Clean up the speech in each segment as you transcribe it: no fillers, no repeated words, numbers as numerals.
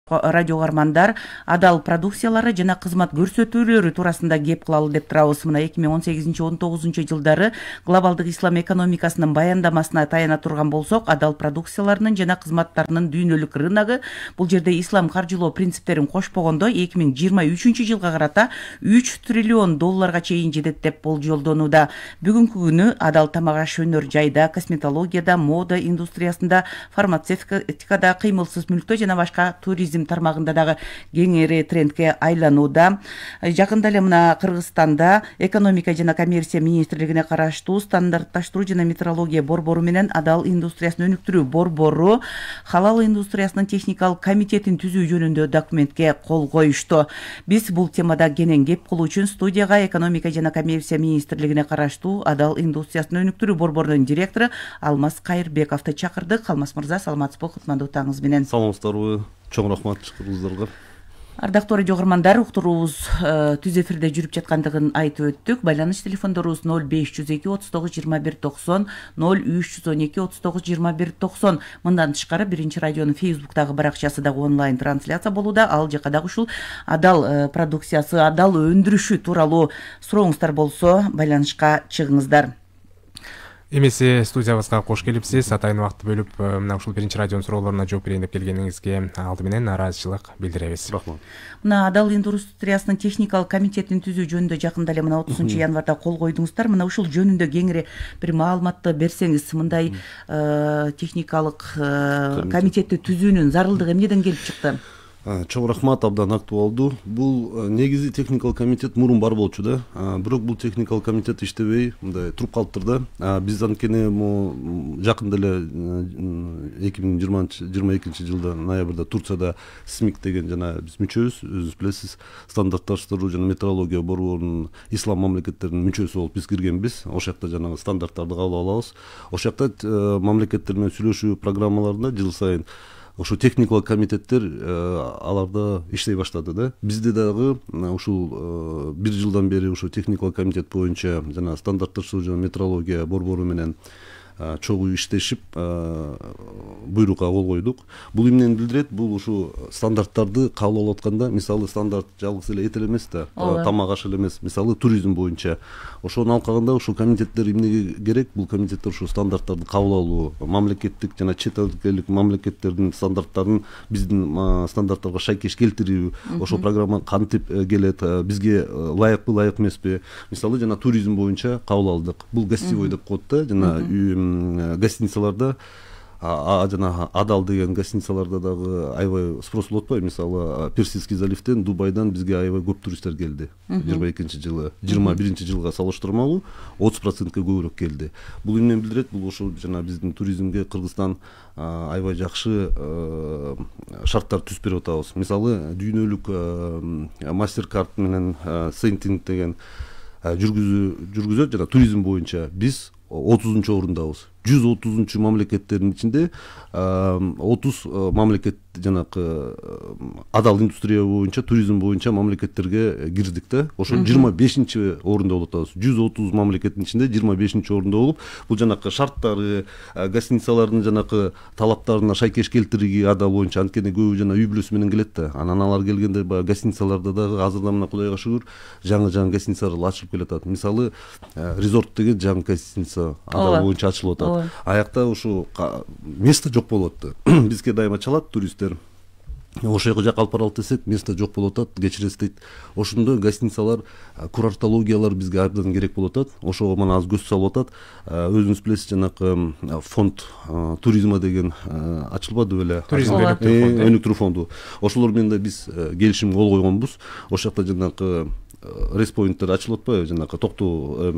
радио каармандар адал продукциялары жана кызмат көрсөтүүлөрү туурасында кеп кылалы деп турабыз. Мына 2018-19 жылдары глобалдык ислам экономикасынын баяндамасына таяна турган болсок, адал продукцияларынын жана кызматтарынын дүйнөлүк рыногу бул жерде ислам каржылоо принциптерин кошпогондо 2023 жылга карата 3 триллион долларга чейин жетет деп болжолдонууда. Бүгүнкү күнү адал тамак аш өнөр жайда, косметологияда, мода индустриясында, фармацевтикада, кыймылсыз мүлктө жана башка туризм тармагында дагы кеңири трендке айланууда. Жакында эле мына Кыргызстанда экономика жана коммерция министрлигине караштуу стандартташтыруу жана метрология борбору менен адал индустриясын өнүктүрүү борбору халал индустриясынын техникалык комитетин түзүү жөнүндө документке кол коюшту. Биз бул темада кенен кеп кылуу үчүн студияга экономика жана коммерция министрлигине караштуу адал индустриясын өнүктүрүү борборунун директору Алмаз Кайырбековду чакырдык. Алмаз мырза, саламатсызбы? Кутмандуу таңыңыз менен. Саламатсыздарбы? Чоң рахмат чакырууңуздарга. Ардактуу радио каармандар, уктуруубуз түз эфирде жүрүп жаткандыгын айтып өттүк. Байланыш телефондорубуз 0502 39 21 90, 0312 39 21 90. Мындан тышкары биринчи радионун Facebook'тагы баракчасы дагы онлайн трансляция болууда. Ал жака дагы ушул адал продукциясы, адал өндүрүшү тууралуу сурооңуздар болсо байланышка чыгыңыздар. Эмесе студиябызга кош келипсиз. Атайын убакытты бөлүп, мына ушул биринчи радионун суроолоруна жооп берейин деп келгениңизге алды менен ыраазычылык билдиребиз. Рахмат. Мына адал индустриясынын техникалык комитетин түзүү жөнүндө жакында эле мына 30 январда кол койдуңуздар. Мына ушул жөнүндө кеңири бир маалыматты берсеңиз, мындай техникалык комитетти түзүүнүн зарылдыгы эмнеден келип чыкты? Чоң рахмат, абдан актуалдуу. Бул негизи техникалык комитет мурун бар болчу да. Бирок бул техникалык комитет иштебей, мындай туруп калыптыр да. Биз анткени жакында эле 2022 жылда ноябрда Турцияда СМИК деген жана биз мүчөбүз, өзүңүз билесиз, стандартташтыруу жана метрология борборунун ислам мамлекеттеринин мүчөсү болуп биз киргенбиз. Ошол жакта жанагы стандарттарды кабыл алабыз. Ошол жакта мамлекеттер менен сүйлөшүү программаларында жыл сайын ошо техникалык комитеттер аларда иштей баштады да. Бизде дагы ушул бир жылдан бери ошо техникалык комитет боюнча жана стандартташтыруу жана метрология борбору менен чогуу иштешип буйрукка кол койдук. Бул эмнени билдирет? Бул ушу стандарттарды кабыл алып атканда, мисалы стандарт жалгыз эле эт эле эмес да, тамак аш эле эмес, мисалы туризм боюнча. Ошону алкаганда ушул комитеттер эмнеге керек? Бул комитеттер ушул стандарттарды кабыл алуу, мамлекеттик жана чет элдик мамлекеттердин стандарттарын биздин стандарттарга шайкеш келтирүү, ошол программа кантип келет, бизге ылайыкпы, ылайык эмеспи? Мисалы жана туризм боюнча кабыл алдык. Бул гостевой деп коет да, жана гостиницаларда жана адал деген гостиницаларда дагы аябай спрос болуп атпайбы? Мисалы Персидский заливден, Дубайдан бизге аябай көп туристтер келди 22 жылы. 21 жылга салыштырмалуу 30%ка көбүрөөк келди. Бул эмнени билдирет? Бул ошол жана биздин туризмге Кыргызстан аябай жакшы шарттар түзүп берип атабыз. Мисалы дүйнөлүк MasterCard менен Sainting деген жүргүзөт жана туризм боюнча биз 30-орундабыз. 130 мамлекеттердин ичинде 30 мамлекет жанакы адал индустрия боюнча, туризм боюнча мамлекеттерге кирдик да. Ошо 25-орунда болуп атабыз. 130 мамлекеттин ичинде 25-орунда болуп, бул жанакы шарттары, гостиницалардын жанакы талаптарына шайкеш келтириги адал боюнча, анткени көбү жана үй бүлөсү менен келет да. Анан алар келгенде баягы гостиницаларда дагы азырдан мына Кудайга шүгүр жаңы гостиницалар ачылып келатат. Мисалы резорт деген жаңы гостиница адал боюнча ачылып атат. Аякта ушу место жок болуп атты. Бизге дайыма чалат туристтер. Ошол жака алып баралы десек, место жок болуп атат, кечиресиз дейт. Ошондой гостиницалар, курортологиялар бизге абдан керек болуп атат. Ошого мына аз көз салып атат. Өзүңүз билесиз, жанакы фонд туризма деген ачылбады беле? Туризм өнүктүрүү фонду. Ошолор менен да биз келишимге кол койгонбуз. Ошол жакта жанакы респоинттер ачылып атпайбы? Жанакы токтоо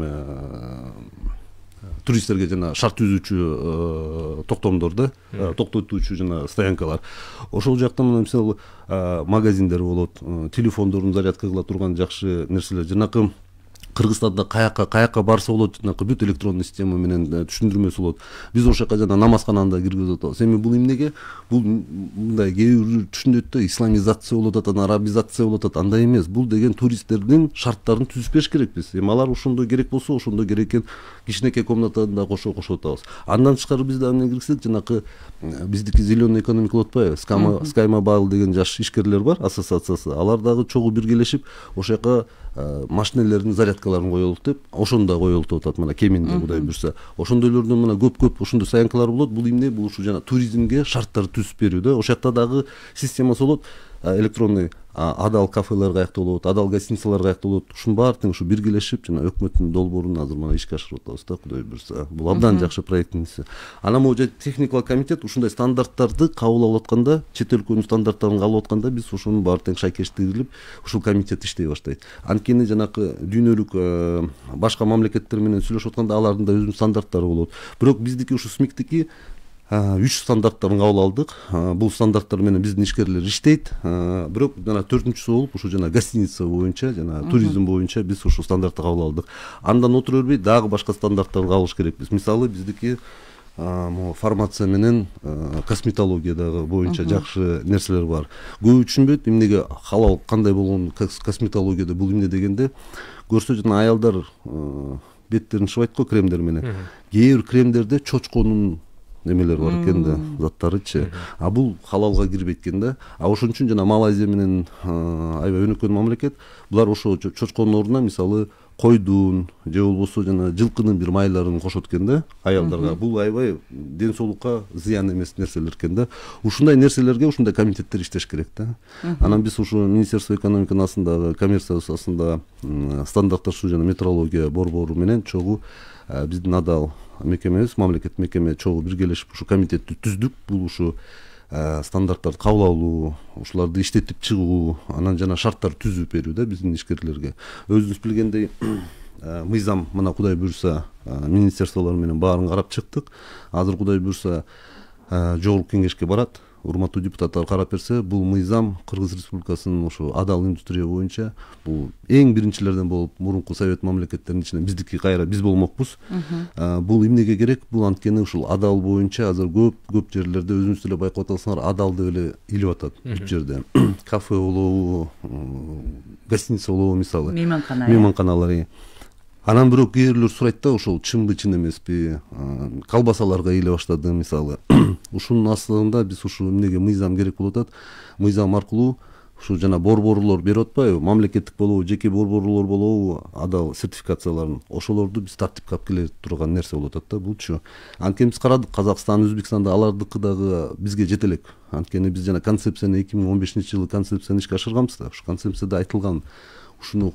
туристтерге жана шарт түзүүчү токтомдор да, токтотуучу жана стоянкалар. Ошол жакта мисалы магазиндер болот, телефондорун зарядка кыла турган жакшы нерселер, жанакы Кыргызстанда каяка барса болот, жанакы бүт электрондуу система менен түшүндүрмөсү болот. Биз ошол жака жана намазкананы да киргизип атабыз. Эми бул эмнеге? Бул мындай кээ бир түшүнөт да, исламизация болуп атат, арабизация болуп атат. Андай эмес. Бул деген туристтердин шарттарын түзүп бериш керекпиз. Эми алар ошондой керек болсо, ошондой керек экен, кичинекей комнатаны да кошуп атабыз. Андан тышкары биз да эмне киргизсек, жанакы биздики зеленый экономика болуп атпайбы? SkyMobile деген жаш ишкерлер бар, ассоциациясы. Алар дагы чогуу биргелешип, ошол жака машинелердин зарядкаларын коелук деп, ошону да коелуп атат. Мына кеминде Кудай буйрса. Ошондойлордун мына көп ошондой стоянкалар болот. Бул эмне? Бул ушу жана туризмге шарттар түзүп берүү да. Ошол жакта дагы системасы болот. Электронный адал кафелер каякта болот, адал гостиницалар каякта болот. Ушунун баарын ушу биргелешип, жана өкмөттүн долбоорун азыр мына ишке ашырып атабыз да, Кудай буйрса. Бул абдан жакшы проекттин иси. Анан могу техникалык комитет ушундай стандарттарды кабыл алып атканда, чет өлкөнүн стандарттарын кабыл алып атканда, биз ошонун баары тең шайкештигилип, ушул комитет иштей баштайт. Анткени жанакы дүйнөлүк башка мамлекеттер менен сүйлөшүп атканда, алардын да өзүнүн стандарттары болот. Бирок биздики ушу СМИКтики 3 стандарттарын кабыл алдык. Бул стандарттар менен биздин ишкерлер иштейт. Бирок жана 4-чүсү болуп, ушу жана гостиница боюнча, жана туризм боюнча биз ушу стандартты кабыл алдык. Андан отура бербей, дагы башка стандарттарды кабылыш керекпиз. Мисалы, биздики фармация менен косметология боюнча жакшы нерселер бар. Көбү түшүнбөйт эмнеге халал кандай болгон косметологияда бул эмне дегенде, көрсө жана аялдар беттерин шыбайт го кремдер менен. Кээ бир кремдерде чочконун немелер бар экен да, заттарычы. Бул халалга кирбейт экен да. Ошон үчүн жана Малайзия менен аябай өнөкөн мамлекет, булар ошо чочконун ордуна мисалы койдун же болбосо жана жылкынын бир майларын кошот экен да аялдарга. Бул аябай ден соолукка зыян эмес нерселер экен да. Ушундай нерселерге ушундай комитеттер иштеш керек да. Анан биз ушу Министерство экономиканын астындагы коммерция астында стандартташуу жана метрология борбору менен чогуу биздин адал мекемебиз, мамлекет мекеме чогуу биргелешип ушу комитетти түздүк. Бул ушу стандарттарды кабыл алуу, ушуларды иштетип чыгуу, анан жана шарттар түзүп берүү да биздин ишкерлерге. Өзүңүз билгендей, мыйзам мына Кудай буйрса министрликтер менен баарын карап чыктык. Азыр Кудай буйрса жогорку кеңешке барат. Урматтуу депутаттар карап берсе, бул мыйзам Кыргыз Республикасынын ушу адал индустрия боюнча бул эң биринчилерден болуп, мурунку совет мамлекеттеринин ичинен биздики кайра биз болмокпуз. Бул эмнеге керек? Бул анткени ушул адал боюнча азыр көп жерлерде өзүңүз деле байкап атасыңар, адал деп эле илип атат бүт жерде. Кафе болобу, гостиница болобу мисалы. Мейманканалар. Анан бирок кээ бирлер сурайт да, ошол чынбы чын эмеспи? Колбасаларга иле баштады мисалы. Ушунун астында биз ушу эмнеге мыйзам керек болуп атат? Мыйзам аркылуу ушу жана борборлор берип атпайбы? Мамлекеттик болобу, жеке борборлор болобу, адал сертификацияларын. Ошолорду биз тартипке алып келе турган нерсе болуп атат да булчу. Анткени биз карадык, Казакстан, Өзбекстанда алардыкы дагы бизге жете элек. Анткени биз жана концепцияны 2015-жылы концепцияны ишке ашырганбыз да. Ушу концепцияда айтылган ушуну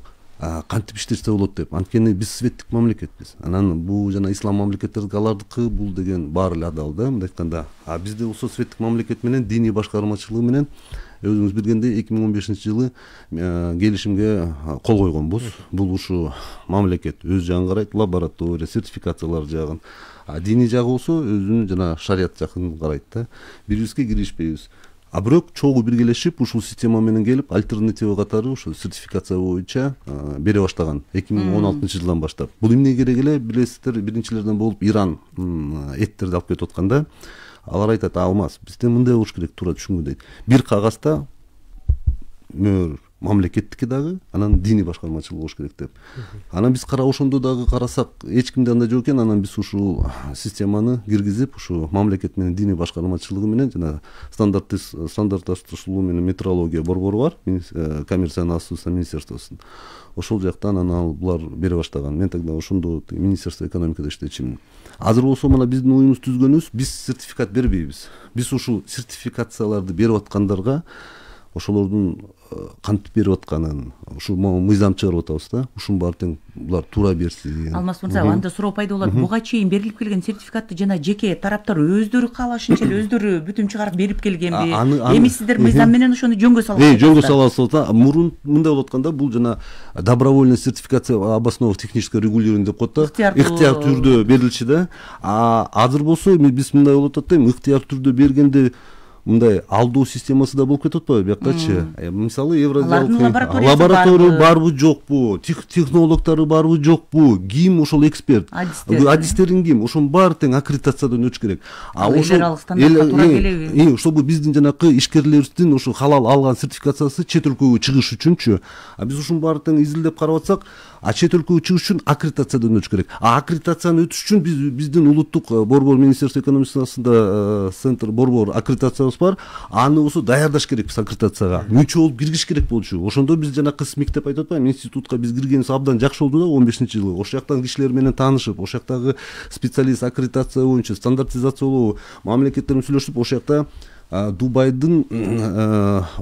кантип иштесе болот деп. Анткени биз светтик мамлекетпиз. Анан бул жана ислам мамлекеттердики алардыкы бул деген баары эле адал да, мындай айтканда. Бизде болсо светтик мамлекет менен диний башкармачылыгы менен өзүңүз билгендей 2015-жылы келишимге кол койгонбуз. Бул ушу мамлекет өз жагын карайт, лаборатория, сертификациялар жагын. Диний жагы болсо өзүнүн жана шарият жагын карайт да. Бирибизге киришпейбиз. Бирок чогуу биргелешип ушул система менен келип альтернатива катары ушул сертификация боюнча бере баштаган 2016-жылдан баштап. Бул эмне керек эле? Билесиздер, биринчилерден болуп Иран эттерди алып кетип атканда алар айтат, алмаз, бизде мындай болуш керек, туура түшүнгү дейт. Бир кагазда мөр мамлекеттики дагы, анан диний башкармачылык болуш керек деп. Анан биз ошондо дагы карасак, эч кимде андай жок экен. Анан биз ушул системаны киргизип, ушу мамлекет менен диний башкармачылыгы менен жана стандартташтыруу менен метрология борбору бар, коммерциянын астында министрликтосун. Ошол жактан анан булар бере баштаган. Мен тогда ошондо Министерство экономикада иштечимин. Азыр болсо мына биздин оюбуз түзгөнүбүз, биз сертификат бербейбиз. Биз ушул сертификацияларды берип аткандарга ошолордун кантип берип атканын, ушу мыйзам чыгарып атабыз да. Ушунун баары тең булар туура берсин. Алмаз мырза, анда суроо пайда болот. Буга чейин берилип келген сертификатты жана жеке тараптар өздөрү каалашынча эле өздөрү бүтүн чыгарып берип келгенби? Эми сиздер мыйзам менен ошону жөнгө салып жөнгө саласыз да. Мурун мындай болуп атканда, бул жана добровольный сертификация обоснов технического регулирования деп коет да. Ыктыяр түрдө берилчи да. Азыр болсо биз мындай болуп атат да, ыктыяр түрдө бергенде мындай алдоо системасы да болуп кетип атпайбы бияктачы. Мисалы Алардын Евразиялык лаборатория барбы жокпу, технологдору барбы жокпу, ким ошол эксперт, адистерин ким, ошонун баары тең аккредитациядан өтүш керек. Ошол стандартка туура келеби? Чтобы биздин жанакы ишкерлерибиздин ошо халал алган сертификациясы чет өлкөгө чыгыш үчүнчү. Биз ушунун баарын тең изилдеп карап атсак, чет өлкөгө чыгыш үчүн аккредитациядан өтүш керек. Аккредитацияны өтүш үчүн биздин улуттук борбор министерство экономикасында центр борбор аккредитациябыз бар. Аны болсо даярдаш керекпиз аккредитацияга. Мүчө болуп киргиш керек болчу. Ошондо биз жанакы СМИК деп айтып атпаймынбы, институтка биз киргенибиз абдан жакшы болду да 15-жылы. Ошол жактан кишилер менен таанышып, ошол жактагы специалист аккредитация боюнча стандартизация болобу, мамлекеттермен сүйлөшүп, ошол жакта Дубайдын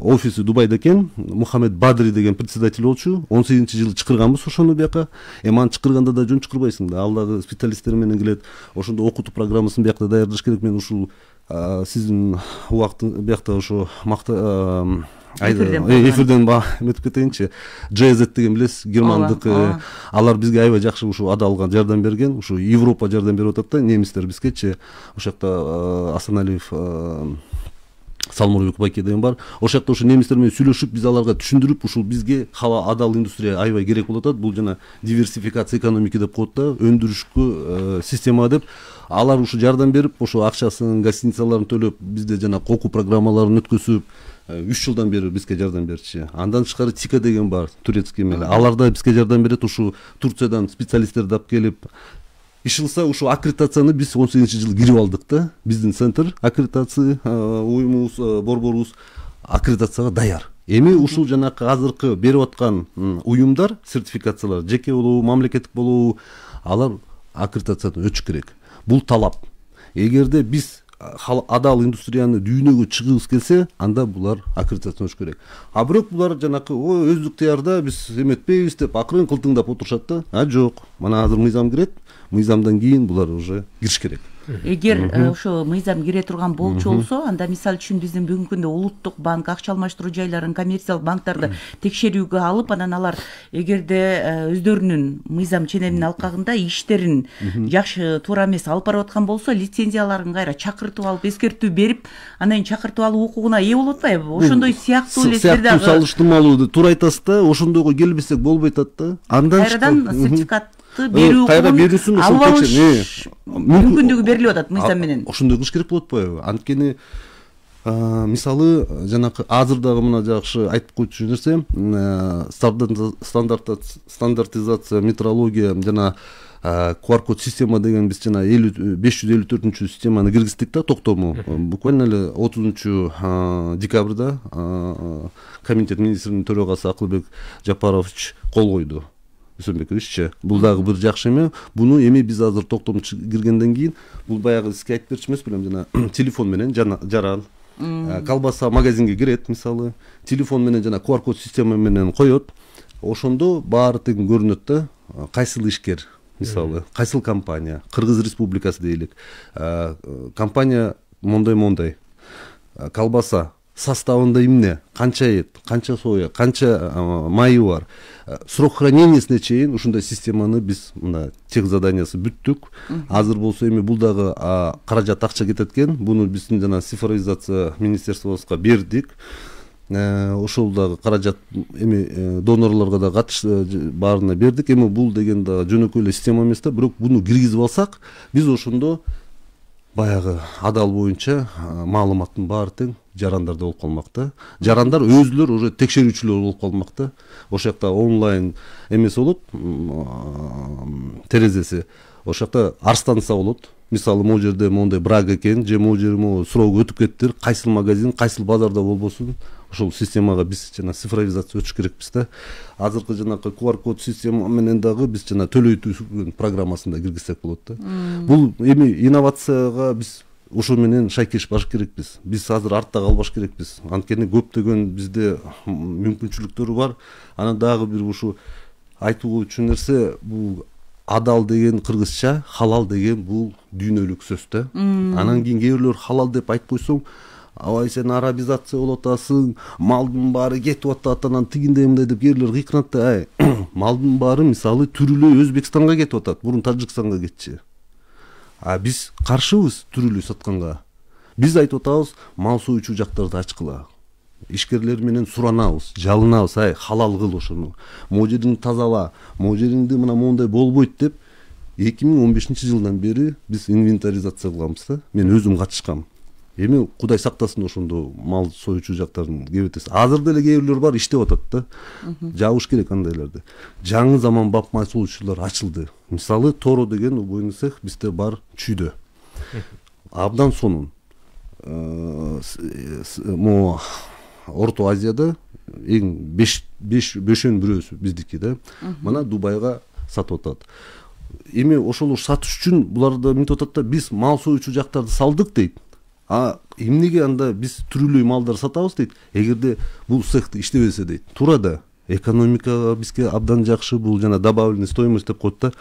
офиси Дубайда экен, Мухаммед Бадри деген председатель болчу. 18-жылы чакырганбыз ошону бияка. Аны чакырганда да жөн чакырбайсың да. Ал дагы специалисттер менен келет. Ошондо окутуу программасын биякта даярдаш керек. Мен ушул сиздин убакыт биякта ошо эфирден өтүп кетейинчи. JZ деген билесиз, германдык, алар бизге аябай жакшы ушу адалга жардам берген. Ушу Европа жардам берип атат да, немистер бизгечи. Ошол жакта Асаналиев, Салмурбек Байке деген бар. Ошол жакта ушу немистер менен сүйлөшүп, биз аларга түшүндүрүп, ушул бизге адал индустрия аябай керек болуп атат. Бул жана диверсификация экономики деп коет да, өндүрүшкө система деп. Алар ушу жардам берип, ошо акчасын, гостиницаларын төлөп, бизде жана окуу программаларын өткөзүп, 3 жылдан бери бизге жардам берчү. Андан тышкары Тика деген бар, турецкий меле. Алар да бизге жардам берет. Ушу Турциядан специалисттерди алып келип, иш кылса, ушу аккредитацияны биз 18-жылы кирип алдык да. Биздин центр аккредитация уюмубуз, борборубуз аккредитацияга даяр. Эми ушул жанакы азыркы берип аткан уюмдар, сертификациялар, жеке болобу, мамлекеттик болобу, алар аккредитациядан өтүш керек. Бул талап. Эгерде биз адал индустрияны дүйнөгө чыгыбыз келсе, анда булар аккредитация өтүш керек. Бирок булар жанакы өздүк даярда биз эметпейбиз деп акырын кылтыңдап отурушат да. Жок, мына азыр мыйзам кирет, мыйзамдан кийин булар уже кириш керек. Эгер ошо мыйзам кире турган болчу болсо, анда мисалы үчүн биздин бүгүнкү күндө улуттук банк, акча алмаштыруу жайларын, коммерциялык банктарды текшерүүгө алып, анан алар эгерде өздөрүнүн мыйзам ченемин алкагында иштерин жакшы туура эмес алып барып аткан болсо, лицензияларын кайра чакыртып алып, эскертүү берип, анан кийин чакыртып алуу укугуна ээ болуп атпайбы? Ошондой сыяктуу элестер дагы салыштырмалуу туура айтасыз да, ошондойго келбесек болбой атат да. Андан кайрадан сертификат берүү берүүсүн алып алыш мүмкүндүгү берилип атат мыйзам менен. Ошондой кылыш керек болуп атпайбы? Анткени мисалы жанакы азыр дагы мына жакшы айтып койчу нерсе, стандартизация, метрология жана QR-код система деген биз жана 554-үнчү системаны киргиздик да, токтому. Буквально эле 30 декабрда комитет министринин төрагасы Акылбек Жапарович кол койду. Үсөнбековиччи. Бул дагы бир жакшы эме. Буну эми биз азыр токтом киргенден кийин бул баягы сизге айтып берчү эмес белем, жана телефон менен жаран, колбаса магазинге кирет мисалы, телефон менен жана QR-код система менен коет. Ошондо баары тең көрүнөт да, кайсыл ишкер, мисалы, кайсыл компания, Кыргыз Республикасы дейлик. Компания мондай, колбаса составында эмне, канча эт, канча соя, канча майы бар, срок хранениясына чейин ушундай системаны биз мына тех заданиясы бүттүк. Азыр болсо эми бул дагы каражат акча кетет экен. Буну биздин жана цифровизация министерствобузга бердик. Ошол дагы каражат эми донорлорго да баарына бердик. Эми бул деген дагы жөнөкөй эле система эмес да, бирок буну киргизип алсак, биз ошондо баягы адал боюнча маалыматтын баары тең жарандарда болуп калмак да. Жарандар өзүлөр уже текшерүүчүлөр болуп калмак да. Ошол жакта онлайн эмеси болот, терезеси. Ошол жакта арстанса болот. Мисалы, могу жерде мондай брак экен, же могу жер срок өтүп кеттир, кайсыл магазин, кайсыл базарда болбосун, ошол системага биз жана цифровизация өтүш керекпиз да. Азыркы жанакы QR-код система менен дагы биз жана төлөйтүү программасында киргизсек болот да. Бул эми инновацияга биз ошо менен шайкеш баш керекпиз. Биз азыр артта калбаш керекпиз. Анткени көптөгөн бизде мүмкүнчүлүктөр бар. Анан дагы бир ушу айтуу үчүн нерсе, бул адал деген кыргызча, халал деген бул дүйнөлүк сөз да. Анан кийин кээ бирлөр халал деп айтып койсоң, абай сен арабизация болуп атасың, малдын баары кетип атат, анан тигиндей мындай деп кээ бирлөр кыйкырат да. Малдын баары мисалы түрүлөй Өзбекстанга кетип атат, мурун Тажикстанга кетчү. Биз каршыбыз түрүлүү сатканга. Биз айтып атабыз мал союучу жактарды ачкыла. Ишкерлер менен суранабыз, жалынабыз, ай халал кыл ошону. Могу жериңди тазала, могу жериңди мына моундай болбойт деп 2015-жылдан бери биз инвентаризация кылабыз да. Мен өзүм катышкам. Эми Кудай сактасын ошондо мал союучу жактарын кебетес. Азыр деле кээ бирлер бар иштеп атат да. Жабыш керек андайларды. Жаңы заман бап мал союучулар ачылды. Мисалы Торо деген убойный цех бизде бар Чүйдө. Абдан сонун. Mo Орто Азияда эң бешөн бирөөсү биздики да. Мана Дубайга сатып атат. Эми ошол сатыш үчүн буларды мынтип атат да, биз мал союучу жактарды салдык дейт. Эмнеге анда биз түрүлүү малдар сатабыз дейт. Эгерде бул цехти иштебесе дейт. Туура да. Экономика бизге абдан жакшы, бул жана добавленный стоимость деп коет да.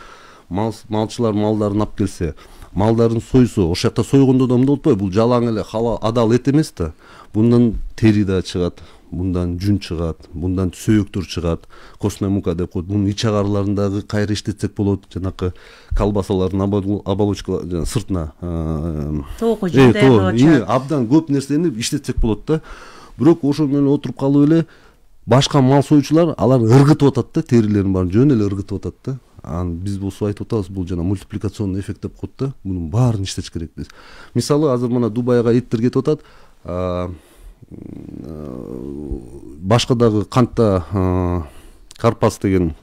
Малчылар малдарын алып келсе, малдарын сойсо, ошол жакта сойгондо да мындай болбой, бул жалаң эле халал адал эт эмес да. Bundan teri да чыгат, bundan жүн чыгат, bundan сөөктөр чыгат, костная мука деп коет. Бунун ич агарларындагы кайра иштетсек болот, жанакы колбасалардын оболочка сыртына тоокко жайдырып абдан көп нерсени иштетсек болот да. Бирок ошол менен отуруп калып эле башка мал союучулар алар ыргытып атат да, терилерин баарын жөн эле ыргытып атат да. Биз болсо айтып атабыз, бул жана мультипликационный эффект деп коет да. Мунун баарын иштетиш керек биз. Мисалы азыр мына Дубайга эттер кетип атат. Башка дагы кантта Карпас деген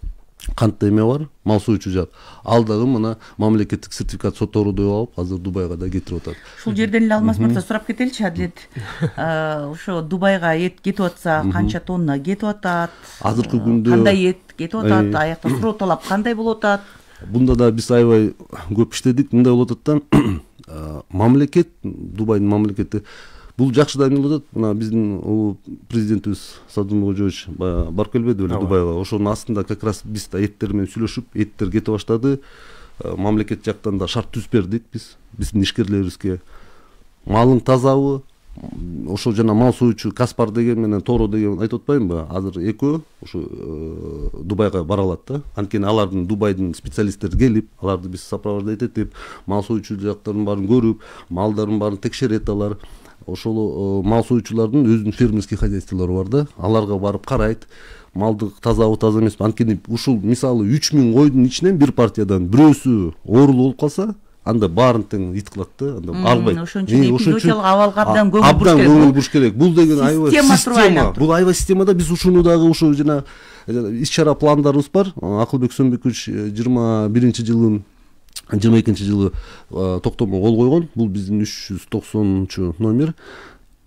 кантта эме бар, мал союучу жак. Ал дагы мына мамлекеттик сертификат соторуду алып, азыр Дубайга да кетирип атат. Ушул жерден эле Алмаз мырза сурап кетеличи, Адилет. Ошо Дубайга эт кетип атса, канча тонна кетип атат? Азыркы күндө кандай эт кетип атат? Аякта суроо талап кандай болуп атат? Бунда да биз аябай көп иштедик. Мындай болуп атат да, мамлекет, Дубайдын мамлекети бул жакшы да эмне болуп атат. Мына биздин президентибиз Садым Кожоевич барып келбеди беле Дубайга. Ошонун астында как раз биз да эттер менен сүйлөшүп, эттер кетип баштады. Мамлекет жактан да шарт түзүп бердик биз, биздин ишкерлерибизге. Малың тазабы? Ошо жана мал союучу Каспар деген менен Торо деген айтып атпаймынбы? Азыр экөө ошо Дубайга бара алат да. Анткени алардын Дубайдын специалисттери келип, аларды биз сопровождать этип, мал союучу жактарын баарын көрүп, малдарын баарын текшерет алар. Ошол мал союучулардын өзүнүн фермерский хозяйстволору бар да. Аларга барып карайт. Малды тазабы, таза эмеспи? Анткени ушул мисалы 3000 койдун ичинен бир партиядан бирөөсү оорулуу болуп калса, анда баарын тең ит кылат да, анда албайт. Ошон үчүн эпизодиялык абалга абдан көңүл буруш керек. Бул деген аябай система. Бул аябай системада биз ушуну дагы ушу жана иш-чара пландарыбыз бар. Акылбек Сөнбекович 21-жылы 22-жылы токтому кол койгон. Бул биздин 390 номер.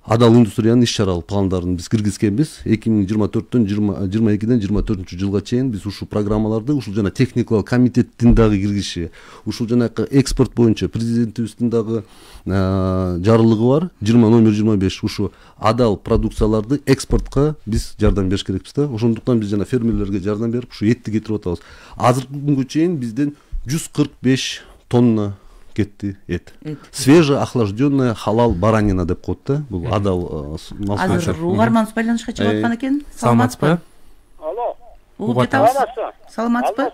Адал индустриянын иш-чаралык пландарын биз киргизгенбиз. 2024-төн 22-ден 24-жылга чейин биз ушул программаларды, ушул жана техникалык комитеттин дагы киргизиши, ушул жанакы экспорт боюнча президентибиздин дагы жарлыгы бар. Номер 25 ушу адал продукцияларды экспортко биз жардам бериш керекпиз да. Ошондуктан биз жана фермерлерге жардам берип, ушу этти кетирип атабыз. Азыркы күнгө чейин бизден 145 тонна кетти эт. Свежая, охлажденная халал баранина деп коет да. Бул адал мал. Азыр угарманыбыз байланышка чыгып аткан экен. Саламатсызбы? Алло. Угуп жатабыз. Саламатсызбы?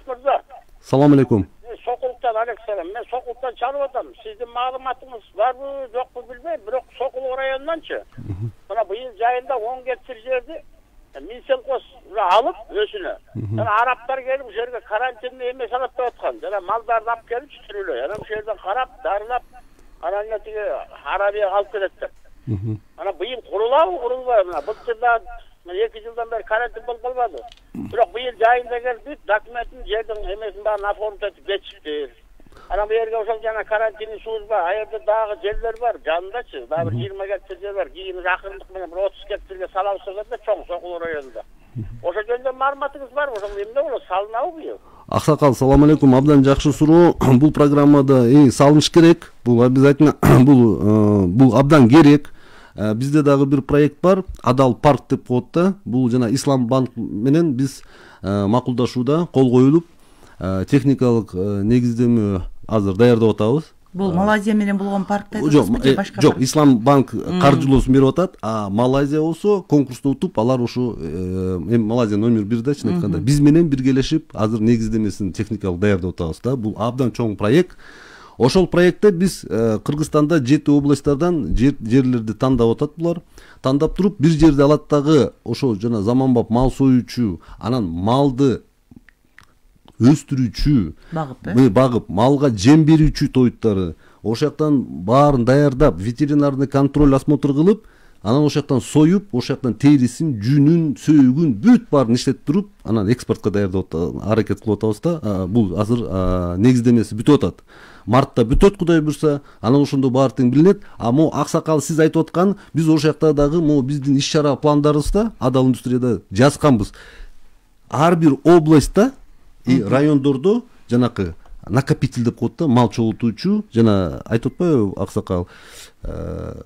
Салам алейкум. Сокулуктан алейкум. Мен Сокулуктан чалып атам. Сиздин маалыматыңыз барбы, жокпу билбейм, бирок Сокулук районунанчы. Мына быйыл жайында 10 гектар жерди Минселкос алып өзүнө. Жана араптар келип ушул жерге карантинди эме салат деп аткан. Жана малдарды алып келип түшүрүлө. Жана ушул жерден карап, дарылап, анан тиги Арабияга алып келет деп. Мына быйыл курулабы, курулбайбы? Мына былтырда 2 жылдан бери карантин болуп калбады. Бирок быйыл жайында келип, документин жердин эмесин баарын оформить этип кетишиптир. Анан бу жерге ошол жана карантиндин сузба, аерде дагы жерлер бар, жанындачы. Дагы 20 гектар жер бар. Кийин акырындык менен 30 гектарга салабыз да чоң Сокул районунда. Ошол жөнүндө маалыматыңыз барбы? Ошол эмне болот? Салынабы быйыл? Аксакал, салам алейкум. Абдан жакшы суроо. Бул программада салыныш керек. Бул обязательно бул абдан керек. Бизде дагы бир проект бар, Адал парк деп коет да. Бул жана Ислам банк менен биз макулдашууда кол коюлуп, техникалык негиздеме азыр даярдап атабыз. Бул Малайзия менен болгон паркта айтасызбы же башка? Жок, Ислам банк каржылоосун берип атат, а Малайзия болсо конкурста утуп, алар ушу Малайзия номер 1 да чын айтканда биз менен биргелешип азыр негиздемесин техникалык даярдап атабыз да. Бул абдан чоң проект. Ошол проектте биз Кыргызстанда 7 областтардан жерлерди тандап атат булар. Тандап туруп бир жерди алат дагы ошол жана заманбап мал союучу, анан малды өстүрүүчү, багып, малга жем берүүчү тоюттары, ошол жактан баарын даярдап, ветеринарный контроль, осмотр кылып, анан ошол жактан союп, ошол жактан терисин, жүнүн, сөөгүн бүт баарын иштетип туруп, анан экспортко даярдап аракет кылып атабыз да. Бул азыр негиздемеси бүтүп атат. Мартта бүтөт, Кудай буйрса, анан ошондо баары тең билинет. Могу аксакал сиз айтып аткан, биз ошол жакта дагы могу биздин иш-чара пландарыбызда Адал индустрияда жазганбыз. Ар бир областта и райондордо жанакы накопитель деп коет да, мал чогултуучу, жана айтып атпайбы аксакал,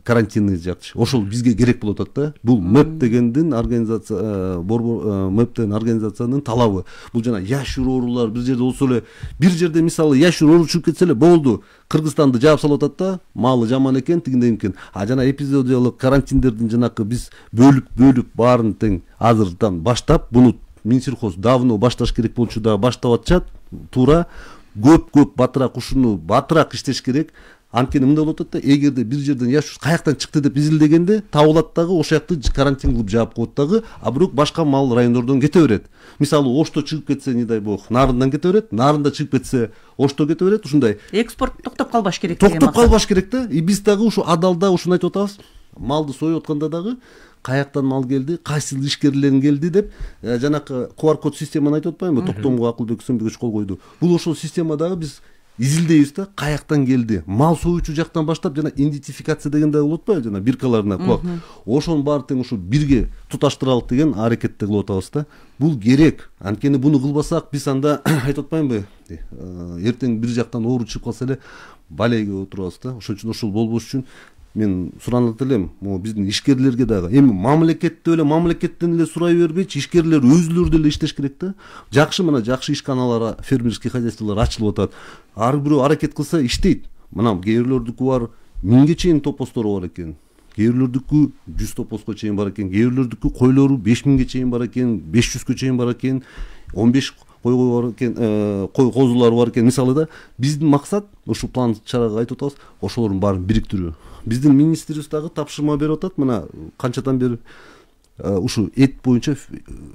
карантинный жакчы. Ошол бизге керек болуп атат да. Бул МЭП дегендин организация, МЭПтен организациянын талабы. Бул жана яшур оорулар бир жерде болсо эле, бир жерде мисалы яшур оору чыгып кетсе эле болду. Кыргызстанды жаап салып атат да, малы жаман экен, тигиндей экен. Жана эпизодиялык карантиндердин жанакы биз бөлүп баарын тең азырдан баштап, буну Минсельхоз давно башташ керек болчу да, баштап атышат. Туура көп батыраак, ушуну батыраак иштеш керек. Анткени мындай болуп атат да, эгерде бир жерден яшур каяктан чыкты деп изилдегенде табылат дагы, ошол жакты карантин кылып жаап коет дагы, а бирок башка мал райондордон кете берет. Мисалы Ошто чыгып кетсе, не дай бог, Нарындан кете берет, Нарында чыгып кетсе, Ошто кете берет, ушундай. Экспорт токтоп калбаш керек. Токтоп калбаш керек да. И биз дагы ушу Адалда ушуну айтып атабыз. Малды союп атканда дагы каяктан мал келди, кайсы ишкерлерин келди деп, жанакы QR код системаны айтып атпаймынбы, Токтомго акылдуу көзөмбөгөч кол койду. Бул ошол системадагы биз изилдейбиз да, каяктан келди. Мал союучу жактан баштап жана идентификация дегенде болот атпайбы, жана биркаларына коет. Ошонун баары тең ушу бирге туташтыралык деген аракетти кылып атабыз да. Бул керек. Анткени буну кылбасак биз анда айтып атпаймынбы, эртең бир жактан оору чыгып калса эле балейге отурабыз да. Ошон үчүн ошол болбош үчүн мен суранат элем, могу биздин ишкерлерге дагы эми мамлекетте эле мамлекеттен эле сурай бербейчи, ишкерлер өзүлөрү деле иштеш керек да. Жакшы, мына жакшы ишканалар, фермерский хозяйстволор ачылып атат. Ар бирөө аракет кылса иштейт. Мына кээ бирлөрдүкү бар 1000ге чейин топостору бар экен. Кээ бирлөрдүкү 100 топоско чейин бар экен. Кээ бирлөрдүкү койлору 5000ге чейин бар экен, 500гө чейин бар экен, 15 кой бар экен, кой козулары бар экен. Мисалы да биздин максат ушу план чарага айтып атабыз, ошолордун баарын бириктирүү. Биздин министрибиз дагы тапшырма берип атат. Мына канчадан бери ушу эт боюнча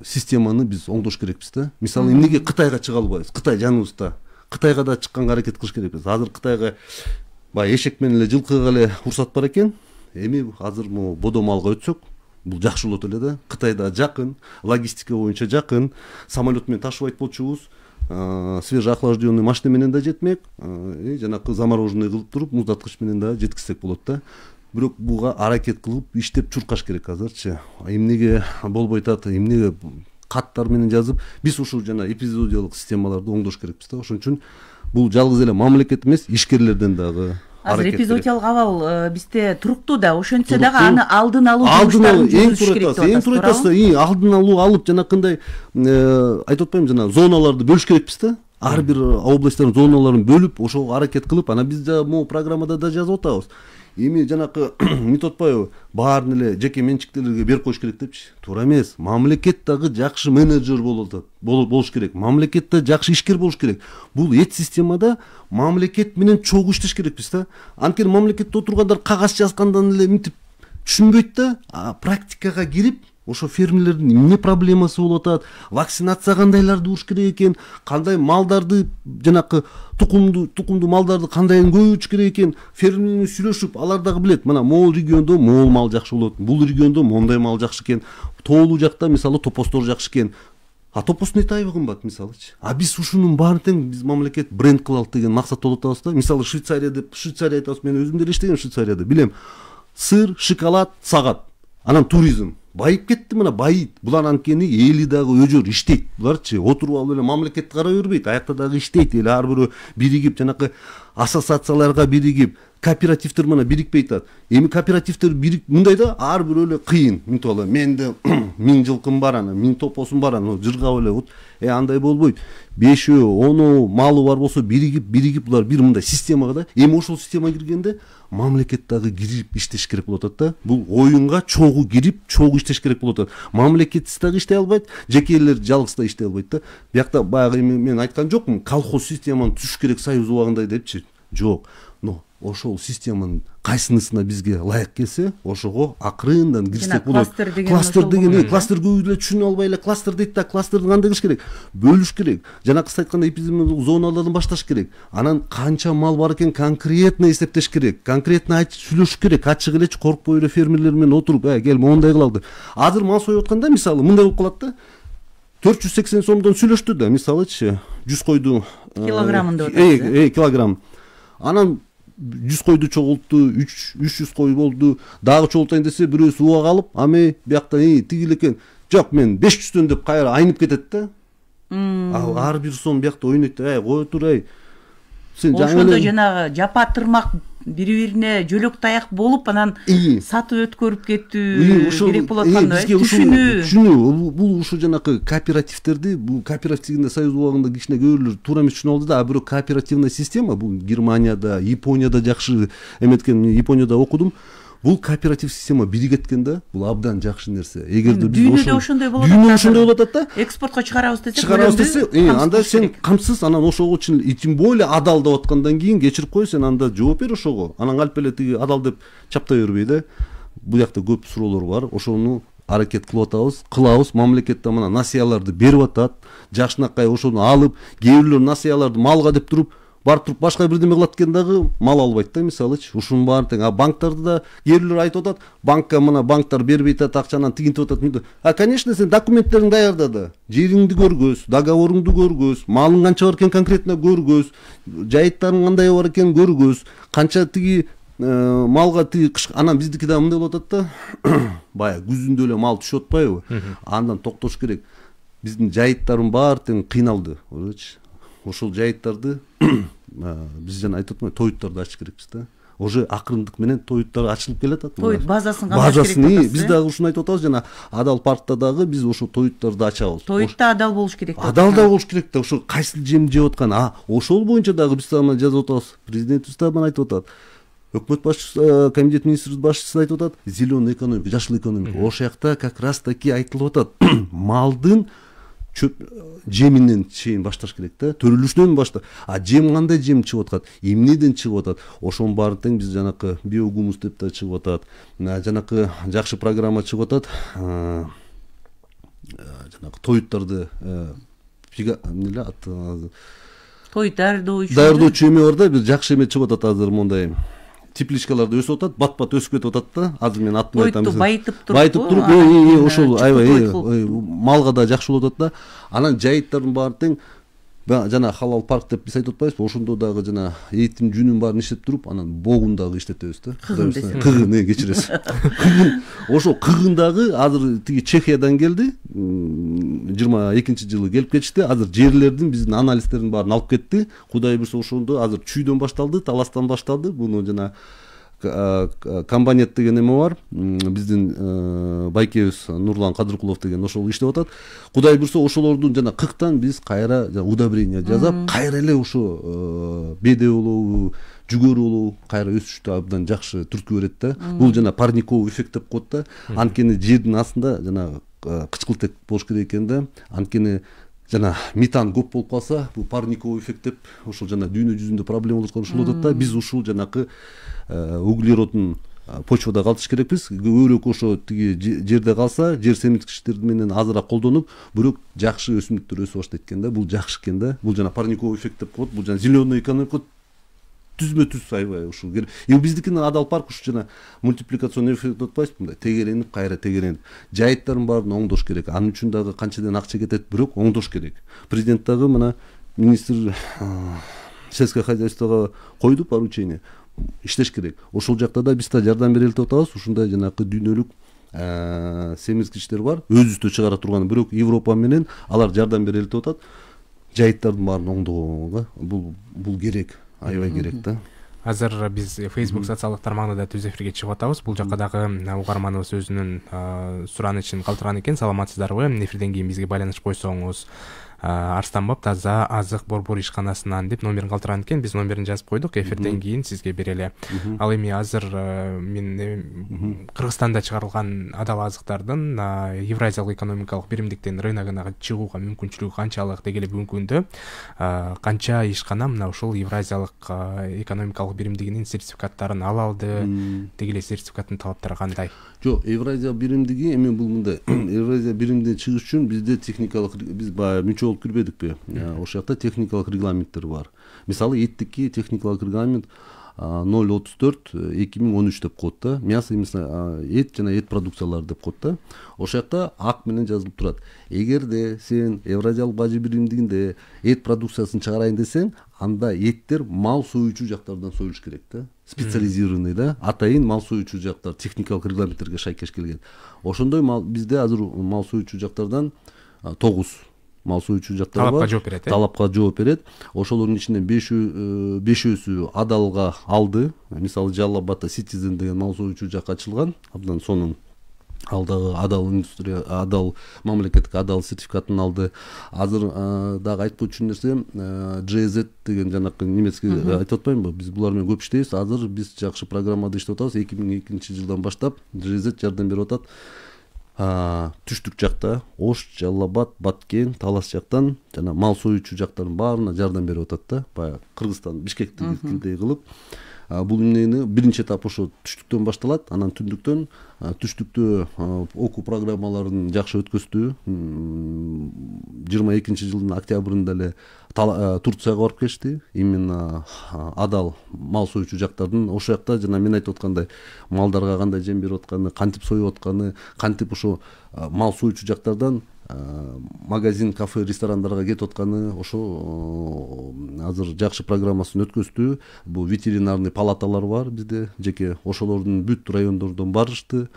системаны биз оңдош керекпиз да. Мисалы эмнеге Кытайга чыга албайбыз? Кытай жаныбызда. Кытайга да чыкканга аракет кылыш керекпиз. Азыр Кытайга баягы эшек менен эле жылкыга эле уруксат бар экен. Эми азыр могу бодо малга өтсөк, бул жакшы болот эле да. Кытайда жакын, логистика боюнча жакын, самолет менен ташыбайт болчубуз. Свежеохлажденный машина менен да жетмек, жанакы замороженный кылып туруп, муздаткыч менен да жеткизсек болот да. Бирок буга аракет кылып иштеп чуркаш керек азырчы. Эмнеге болбой атат, эмнеге каттар менен жазып, биз ушул жана эпизодиялык системаларды оңдош керекпиз да. Ошон үчүн бул жалгыз эле мамлекет эмес, ишкерлерден дагы азыр эпизодиялык абал бизде туруктуу да, ошентсе дагы аны алдын алуу жүрүштөрүн жүргүзүш керек деп атасыз. Эң туурасы алдын алуу алып жанакындай айтып атпаймынбы, жана зоналарды бөлүш керекпиз да. Ар бир областтардын зоналарын бөлүп, ошого аракет кылып, анан биз могу программада да жазып атабыз. Эми жанакы мынтип атпайбы, баарын эле жеке менчиктелерге берип коюш керек депчи. Туура эмес. Мамлекет дагы жакшы менеджер болуш керек. Мамлекетте жакшы ишкер болуш керек. Бул эт системада мамлекет менен чогуу иштеш керекпиз да. Анткени мамлекетте отургандар кагаз жазгандан эле мынтип түшүнбөйт да, практикага кирип ошо фермерлердин эмне проблемасы болуп атат, вакцинация кандайларды уруш керек экен, кандай малдарды жанакы тукумду малдарды кандайын көбөйтүш керек экен, фермер менен сүйлөшүп, алар дагы билет. Мына могул региондо могул мал жакшы болот, бул региондо мондай мал жакшы экен, тоолуу жакта мисалы топостор жакшы экен. Топостун эти айбы кымбат мисалычы. Биз ушунун баарын тең биз мамлекет бренд кылалык деген максат болуп атабыз да. Мисалы Швейцария деп, Швейцария айтабыз, мен өзүм деле иштегем Швейцарияда, билем. Сыр, шоколад, сагат, анан туризм. Байып кетти, мына байыйт. Булар анткени эли дагы өжөр иштейт. Буларчы отуруп алып эле мамлекетти карай бербейт. Аякта дагы иштейт. Эле ар бирөө биригип, жанакы ассоциацияларга биригип, кооперативдер мына бирикпей атат. Эми кооперативдер бирик мындай да, ар бирөө эле кыйын. Мынтип алып, менде 1000 жылкым бар, анан 1000 топосум бар, анан жыргап эле андай болбойт. 5-өө, 10-өө малы бар болсо биригип булар бир мындай системага да. Эми ошол системага киргенде мамлекет дагы кирип иштеш керек болот да. Бул оюнга чогуу кирип, чогуу иштеш керек болот. Мамлекетсиз дагы иштей албайт, жекелер жалгыз да иштей албайт да. Биякта баягы мен айткан жокмун, колхоз системаны түзүш керек союз убагында депчи. жок. Но ошол системанын кайсынысына бизге ылайык келсе, ошого акырындан кирсек болот. Кластер деген, кластер көбү эле түшүнө албай эле кластер дейт да, кластерди кандай кылыш керек? Бөлүш керек. Жанакы сиз айткандай эпидемиологдук зоналардан башташ керек. Анан канча мал бар экен конкретно эсептеш керек. Конкретно сүйлөшүш керек. Ачык эле коркпой эле фермерлер менен отуруп, кел моундай кылалы. Азыр мал союп атканда мисалы мындай болуп калат да. 480 сомдон сүйлөштү да, мисалычы 100 койду килограммын деп атат. Килограмм. Анан 100 койду чогултту, 300 кой болду. Дагы чогултайын десе бирөөсү уга калып, ами биякта тигил экен. Жок, мен 500төн деп кайра айнып кетет да. Ар бир сом биякта ойнойт. Кой тур, сен ошондо жанагы жапа тырмак бири-бирине жөлөк таяк болуп, анан сатып өткөрүп кеттүү керек болот анда. Түшүнүү. Бул ушу жанакы кооперативдерди, бул кооперативдин союз убагында кичине көбүрлөр туура эмес түшүнүп алды да. Бирок кооперативный система бул Германияда, Японияда жакшы эметкен, Японияда окудум. Бул кооператив система биригеткен да, бул абдан жакшы нерсе. Эгерде биз дүйнөдө ошондой болот. Дүйнөдө ошондой болот да. Экспортко чыгарабыз десе, анда сен камсыз, анан ошого тем более адал деп аткандан кийин кечирип кой, сен анда жооп бер ошого. Анан алып эле тиги адал деп чаптай бербей да. Бул жакта көп суроолор бар. Ошону аракет кылабыз. Мамлекет да мына насыяларды берип атат. Жакшынакай ошону алып, кээ бирлөр насыяларды малга деп туруп барып туруп башка бирдеме кылат экен дагы мал албайт да, мисалычы. Ушунун баарын тең. Банктарды да кээрлер айтып атат, банкка мына банктар бербейт атат, акчаны тигинтип атат. Конечно, сен документтериңди даярда да. Жериңди көргөз, договоруңду көргөз, малың канча бар экен конкретно көргөз, жайыттарың кандай бар экен көргөз, канча тиги малга тиги анан биздики да мындай болуп атат да. Бая күзүндө эле мал түшүп атпайбы? Андан токтош керек. Биздин жайыттарым баары тең кыйналды. Ошол жайыттарды биз жана айтып атпайбы, тоюттарды ачыш керекпиз да. Уже акырындык менен тоюттар ачылып келатат. Тоют базасын кандаш керек. Биз дагы ушуну айтып атабыз, жана Адал паркта дагы биз ошо тоюттарды ачабыз. Тоютта адал болуш керек. Адал да болуш керек да. Ошо кайсыл жем жеп аткан, ошол боюнча дагы биз дагы жазып атабыз. Президентибиз дагы айтып атат. Өкмөт башчысы, комитет министрибиз башчысы айтып атат, зеленый экономика, жашыл экономика. Ошол жакта как раз таки айтылып атат. Малдын жеминен чейин башташ керек да, төрүлүшүнөн баштап. Жем кандай жем чыгып атат, эмнеден чыгып атат, ошонун баарын тең биз жанакы биогумус деп да чыгып атат. Жанакы жакшы программа чыгып атат. Жанакы тоюттарды тоют даярдоочу эме бар да, бир жакшы эме чыгып атат азыр мондай. Тепличкаларды өсүп атат, бат-бат өсүп кетип атат да. Азыр мен атын айтам. Байытып туруп, ошол аябай малга да жакшы болуп атат да. Анан жайыттардын баары тең жана халал парк деп биз айтып атпайбызбы? Ошондо дагы жана этин жүнүн баарын иштеп туруп, анан богун дагы иштетебиз да. Кыгын, кечиресиз. Ошол кыгын дагы азыр тиги Чехиядан келди. 22-жылы келип кетишти. Азыр жерлердин биздин анализдердин баарын алып кетти. Кудай буйрса ошондо азыр чүйдөн башталды, таластан башталды. Буну жана комбайнет деген эме бар. Биздин байкебиз Нурлан Кадыркулов деген ошол иштеп атат. Кудай буйрса ошолордун жана кыктан биз кайра удобрение жасап, кайра эле ошо беде болобу, жүгөрү болобу, кайра өсүштү абдан жакшы түрткү берет да. Бул жана парниковый эффект деп коет да. Анткени жердин астында жана кычкылтек болуш керек экен да. Анткени жана метан көп болуп калса, бул парниковый эффект деп ошол жана дүйнө жүзүндө проблема болуп аткан ушул атат да. Биз ушул жанакы углеродун почвада калтырыш керекпиз. Көбүрөөк ошо тиги жерде калса, жер семирткичтер менен азыраак колдонуп, бирок жакшы өсүмдүктөр өсүп баштайт экен да. Бул жакшы экен да. Бул жана парниковый эффект деп коет. Бул жана зеленый экономика түзмө-түз аябай ушул. Биздикинин Адал парк ушу жана мультипликационный эффект деп атпайбызбы? Мындай тегеренип, кайра тегеренип. Жайыттардын баарын оңдош керек. Анын үчүн дагы канчадан акча кетет, бирок оңдош керек. Президент дагы мына министр сельское хозяйствого койду поручение. Иштеш керек. Ошол жакта да биз да жардам берели деп атабыз. Ушундай жанакы дүйнөлүк семирткичтер бар. Өзүбүздө чыгара турган, бирок Европа менен алар жардам берели деп атат. Жайыттардын баарын оңдоого бул керек. Аябай керек да. Азыр биз Facebook социалдык тармагында да түз эфирге чыгып атабыз. Бул жакка дагы угарманыбыз өзүнүн суранычын калтырган экен. Саламатсыздарбы? Эфирден кийин бизге байланыш койсоңуз Арстанбап таза азык борбор ишканасынан деп номерин калтырган экен. Биз номерин жазып койдук, эфирден кийин сизге берели. Ал эми азыр мен Кыргызстанда чыгарылган адал азыктардын Евразиялык экономикалык биримдиктин рыногуна чыгууга мүмкүнчүлүгү канчалык деги эле бүгүнкү күндө канча ишкана мына ушул Евразиялык экономикалык биримдигинин сертификаттарын ала алды, деги эле сертификаттын талаптары кандай? Жок, Евразия биримдиги эми бул мындай. Евразия биримдигине чыгыш үчүн бизде техникалык, биз баягы мүчө болуп кирбедикпи? Ошол жакта техникалык регламенттер бар. Мисалы эттикки техникалык регламент 034/2013 деп коет да. Мясо эт жана эт продукциялары деп коет да. Ошол жакта ак менен жазылып турат. Эгерде сен Евразиялык бажы биримдигинде эт продукциясын чыгарайын десең, анда эттер мал союучу жактардан союлуш керек да. Специализированный да, атайын мал союучу жактар техникалык регламенттерге шайкеш келген. Ошондой бизде азыр мал союучу жактардан 9 мал союучу жактар бар. Талапка жооп берет. Ошолордун ичинен 5өөсү адалга алды. Мисалы Жалал Абадта Citizen деген мал союучу жак ачылган. Абдан сонун алдагы адал индустрия, адал мамлекеттик адал сертификатын алды. Азыр дагы айтып койчу нерсе, GZ деген жанакы немецкий айтып атпаймынбы? Биз булар менен көп иштейбиз. Азыр биз жакшы программада иштеп атабыз. 2002 жылдан баштап GZ жардам берип атат. Түштүк жакта Ош, Жалал Абад, Баткен, Талас жактан жана мал союучу жактардын баарына жардам берип атат да. Баягы Кыргызстан Бишкектигидей кылып. Бул эмнени биринчи этап ошо түштүктөн башталат, анан түндүктөн түштүктө окуу программаларын жакшы өткөздү. 22 жылдын октябрында эле Турцияга барып келишти. Именно адал мал союучу жактардын ошол жакта жана мен айтып аткандай малдарга кандай жем берип атканы, кантип союп атканы, кантип ошо мал союучу жактардан магазин, кафе, ресторандарга кетип атканы, ошо азыр жакшы программасын өткөздү. Бул ветеринарный палаталар бар бизде, жеке ошолордун бүт райондордон барышты.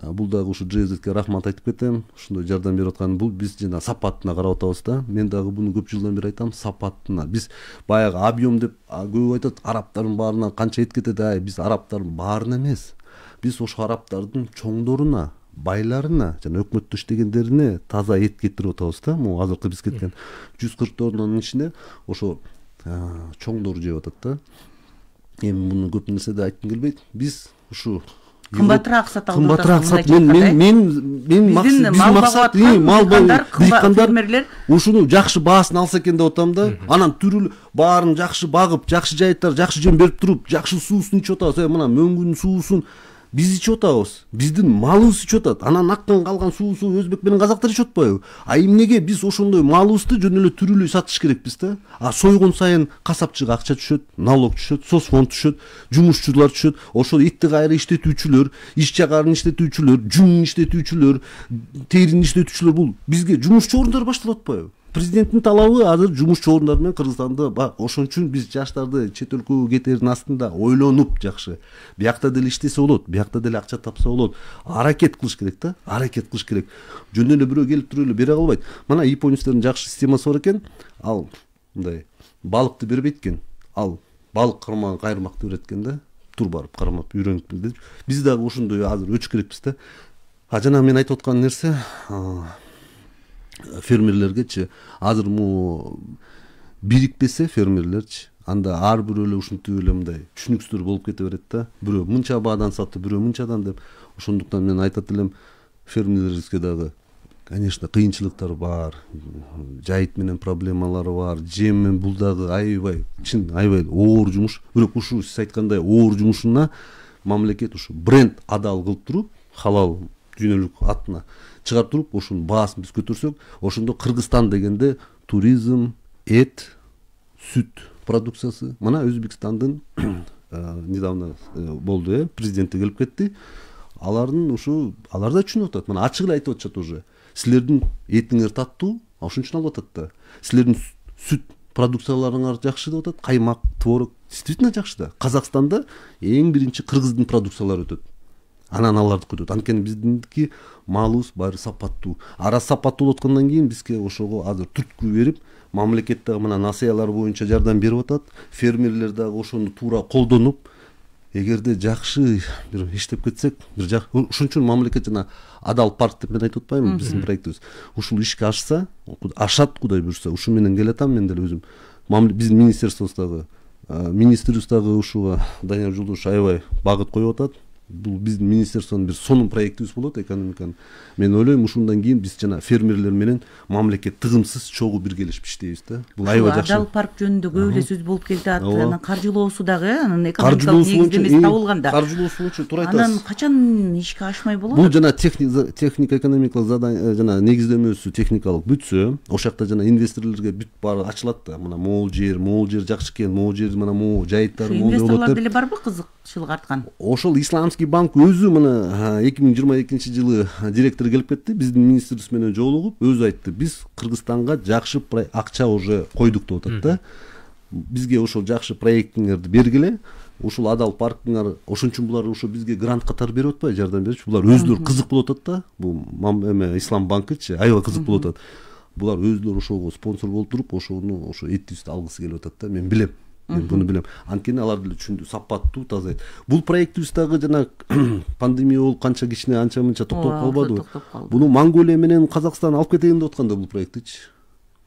Бул дагы ушу GZ-ге рахмат айтып кетем. Ошондой жардам берип аткан. Бул биз жана сапатына карап атабыз да. Мен дагы буну көп жылдан бери айтам, сапатына. Биз баягы объем деп көп айтат, араптардын баарына канча эт кетет, биз араптардын баарына эмес. Биз ошо араптардын чоңдоруна, байларына жана өкмөттө иштегендерине таза эт кетирип атабыз да. Могу азыркы биз кеткен 140 тоннанын ичинде ошо чоңдор жеп атат да. Эми муну көп нерседе айткым келбейт. Биз ушу кымбатыраак сатып алып атат. Мен максат фермерлер ушуну жакшы баасын алса экен деп атам да. Анан түрүлүп баарын жакшы багып, жакшы жайыттар, жакшы жем берип туруп, жакшы суусун ичип атабыз. Мына мөңгүнүн суусун биз ичип атабыз. Биздин малыбыз ичип атат. Анан актан калган суусу өзбек менен казактар ичип атпайбы? Эмнеге биз ошондой малыбызды жөн эле түрүлүү сатыш керекпиз да? Сойгон сайын касапчыга акча түшөт, налог түшөт, соцфонд түшөт, жумушчулар түшөт. Ошол этти кайра иштетүүчүлөр, иш жагарын иштетүүчүлөр, жүнүн иштетүүчүлөр, терини иштетүүчүлөр, бул бизге жумушчу орундар башталып атпайбы? Президенттин талабы азыр жумушчу орундар менен Кыргызстанда ошон үчүн биз жаштарды чет өлкөгө кетердин астында ойлонуп жакшы биякта деле иштесе болот, биякта деле акча тапса болот. Аракет кылыш керек да, аракет кылыш керек. Жөн эле бирөө келип туруп эле бере калбайт. Мына японецтердин жакшы системасы бар экен. Ал мындай балыкты бербейт экен. Ал балык кармаган кайырмакты берет экен да. Тур барып кармап үйрөнүп келди. Биз дагы ошондой азыр өчүш керекпиз да. Жана мен айтып аткан нерсе фермерлергечи азыр бирикпесе фермерлерчи анда ар бирөө эле ушинтип эле мындай түшүнүксүздөр болуп кете берет да. Бирөө мынча баадан сатты, бирөө мынчадан деп. Ошондуктан мен айтат элем фермерлерибизге дагы конечно кыйынчылыктар бар. Жайыт менен проблемалары бар. Жем менен бул дагы аябай оор жумуш. Бирок ушу сиз айткандай оор жумушуна мамлекет ушу бренд адал кылып туруп, халал жөнөлүк атына чыгарып туруп, ошонун баасын биз көтөрсөк, ошондо Кыргызстан дегенде туризм, эт, сүт продукциясы. Мына Өзбекстандын недавно болду, президенти келип кетти. Алар да түшүнүп атат. Мына ачык эле айтып атышат уже. Силердин этиңер таттуу, ошон үчүн алып атат да. Силердин сүт продукцияларыңар жакшы деп атат. Каймак, творог действительно жакшы да. Казакстанда эң биринчи кыргыздын продукциялары өтөт. Анан аларды көтөт. Анткени биздинки малыбыз баары сапаттуу. Ара сапаттуу болуп аткандан кийин бизге ошого азыр түрткү берип, мамлекет дагы мына насыялар боюнча жардам берип атат. Фермерлер дагы ошону туура колдонуп, эгерде жакшы бир иштеп кетсек, ушун үчүн мамлекет жана адал парк деп мен айтып атпаймынбы, биздин проектибиз ушул ишке ашса, ашат Кудай буйрса, ушу менен келатам мен деле өзүм. Биздин министерствобуздагы министрибиз дагы ушуга Данияр Жолдошев аябай багыт коюп атат. Бул биздин министерствонун бир сонун проектибиз болот экономиканын. Мен ойлойм ушундан кийин биз жана фермерлер менен мамлекет тыгымсыз чогуу биргелешип иштейбиз да. Бул аябай жакшы. Адал парк жөнүндө көп эле сөз болуп келди. Анан каржылоосу дагы, анан экономикалык негиздемеси табылганда. Каржылоосу боюнча туура айтасыз. Анан качан ишке ашмай болот? Бул жана техник экономикалык задание жана негиздемеси техникалык бүтсө, ошол жакта жана инвесторлорго бүт баары ачылат да. Мына могул жер жакшы экен, могул жер мына могул жайыттар могул болот деп. Инвесторлор деле барбы кызыкчылык арткан? Ошол Исламский банк өзү мына 2022 жылы директор келип кетти, биздин министрибиз менен жолугуп өзү айтты, биз Кыргызстанга жакшы акча уже койдук деп атат да. Бизге ошол жакшы проектиңерди бергиле, ушул адал парктыңар, ошон үчүн булар ошо бизге грант катары берип атпайбы, жардам берчү. Булар өзүлөрү кызык болуп атат да. Бул Ислам банкычы аябай кызык болуп атат. Булар өзүлөрү ошого спонсор болуп туруп, ошону ошо этибизди алгысы келип атат да. Мен билем. Мен буну билем. Анткени алар деле түшүндү, сапаттуу, таза. Бул проектибиз дагы жана пандемия болуп канча кичине анча мынча токтоп калбадыбы? Буну Монголия менен Казакстан алып кетейин деп атканда бул проектичи.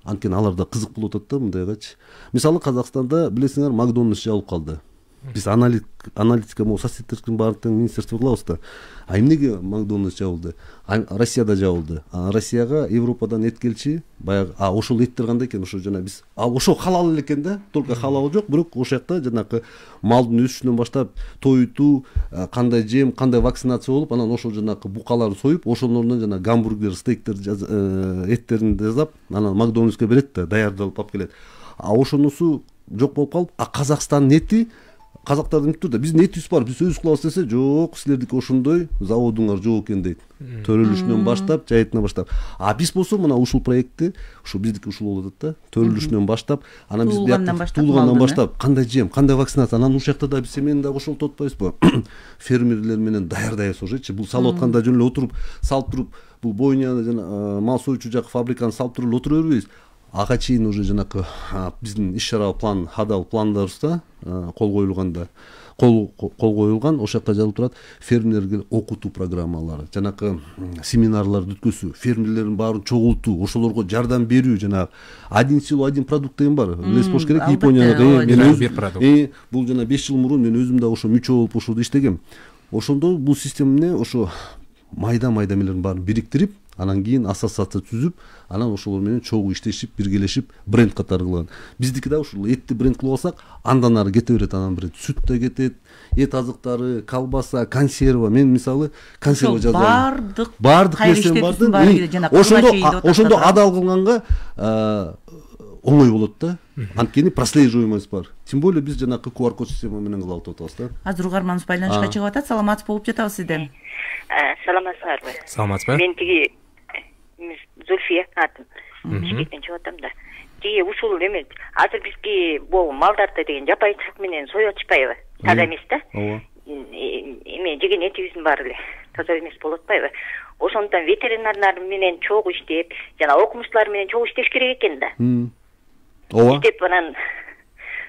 Анткени аларда кызык болуп атат да мындайгачы. Мисалы Казакстанда билесиңер Макдональдс жабылып калды. Биз аналитика могу соцсеттердин баардыгын министерство кылабыз да. А эмнеге Макдональдс жабылды? Россияда жабылды. Россияга Европадан эт келчи, баягы ошол эттер кандай экен, ошо жана биз ошо халал эле экен да, только халал жок, бирок ошол жакта жанакы малдын өсүшүнөн баштап тойтуу, кандай жем, кандай вакцинация болуп, анан ошол жанакы букаларды союп, ошонун ордуна жана гамбургер, стейктер, эттерин жазап, анан Макдональдске берет да, даярдалып алып келет. Ошонусу жок болуп калып, Казакстандын эти казактар демек турда, биздин этибиз бар, биз өзүбүз кылабыз десе, жок, силердики ошондой заводуңар жок экен дейт. Төрөлүшүнөн баштап, жайытынан баштап. Биз болсо мына ушул проектти, ушул биздики ушул болуп атат да. Төрөлүшүнөн баштап, анан биз туулгандан баштап, кандай жем, кандай вакцинация, анан ушул жакта да биз эмени дагы ошолтуп атпайбызбы? Фермерлер менен даярдайбыз ожечи. Бул салып атканда жөн эле отуруп, салып туруп, бул бойня жана мал союучу жак фабриканы салып туруп отура бербейбиз. Ага чейин уже жанакы биздин иш-чара план, хадал пландарыбызда кол коюлганда, кол коюлган, ошол жакта жазылып турат, фермерлерге окутуу программалары, жанакы семинарларды өткөзүү, фермерлердин баарын чогултуу, ошолорго жардам берүү, жана один село один продукт деген бар. Билесиз болуш керек, Японияда мен өзүм бул жана 5 жыл мурун мен өзүм да ошо мүчө болуп ошолдо иштегем. Ошондо бул системаны ошо майда эмелердин баарын бириктирип, анан кийин ассоциация түзүп, анан ошолор менен чогуу иштешип, биргелешип, бренд катары кылган. Биздики да ушул этти бренд кылып алсак, андан ары кете берет, анан бренд сүт да кетет, эт азыктары, колбаса, консерва. Мен мисалы консерва жазам. Бардык нерсем барды. Ошондо адал кылганга оңой болот да. Анткени прослеживаемость бар. Тем более биз жанакы QR код система менен кылып атабыз да. Азыр угарманыбыз байланышка чыгып атат. Саламатсыз болуп жатабыз сизден. Саламатсыздарбы? Саламатсызбы? Мен тиги Зульфия атым. Бишкектен чыгып атам да. Тиги ушул эме азыр бизги бул малдарды деген жапайычылык менен союп атышпайбы? Таза эмес да? Ооба. Эме жеген этибиздин баары эле таза эмес болуп атпайбы? Ошондон ветеринарлар менен чогуу иштеп, жана окумуштуулар менен чогуу иштеш керек экен да. Ооба. Иштеп анан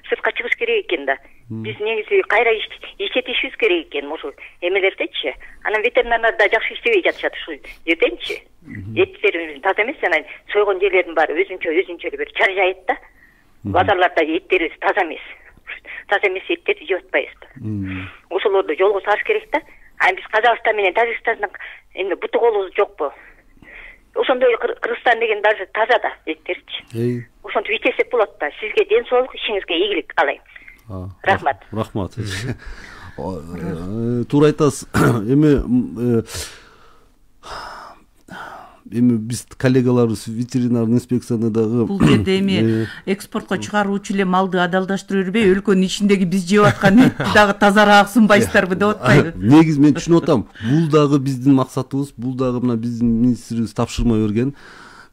сыртка чыгыш керек экен да. Биз негизи кайра иштетишибиз керек экен ошол эмелердечи. Анан ветеринарлар да жакшы иштебей жатышат ушул жерденчи. Эттерибиз таза эмес, анан сойгон жерлердин баары өзүнчө бир чаржайт да. Базарларда эттерибиз таза эмес. Таза эмес эттерди жеп атпайбыз. Ошолорду жолго салыш керек да. Биз Казакстан менен Тажикстандын эми буту колубуз жокпу? Ошондой Кыргызстан деген даже таза да эттерчи. Ошентип иштесек болот да. Сизге ден соолук, ишиңизге ийгилик каалайм. Рахмат. Рахмат. Туура айтасыз. Эми биз коллегаларыбыз ветеринардык инспекцияны дагы бул жерде эми экспортко чыгаруучу эле малды адалдаштыра бербей, өлкөнүн ичиндеги биз жеп аткан этти дагы тазараак сунбайсыздарбы деп атпайбы? Негизи мен түшүнүп атам. Бул дагы биздин максатыбыз, бул дагы мына биздин министрибиз тапшырма берген.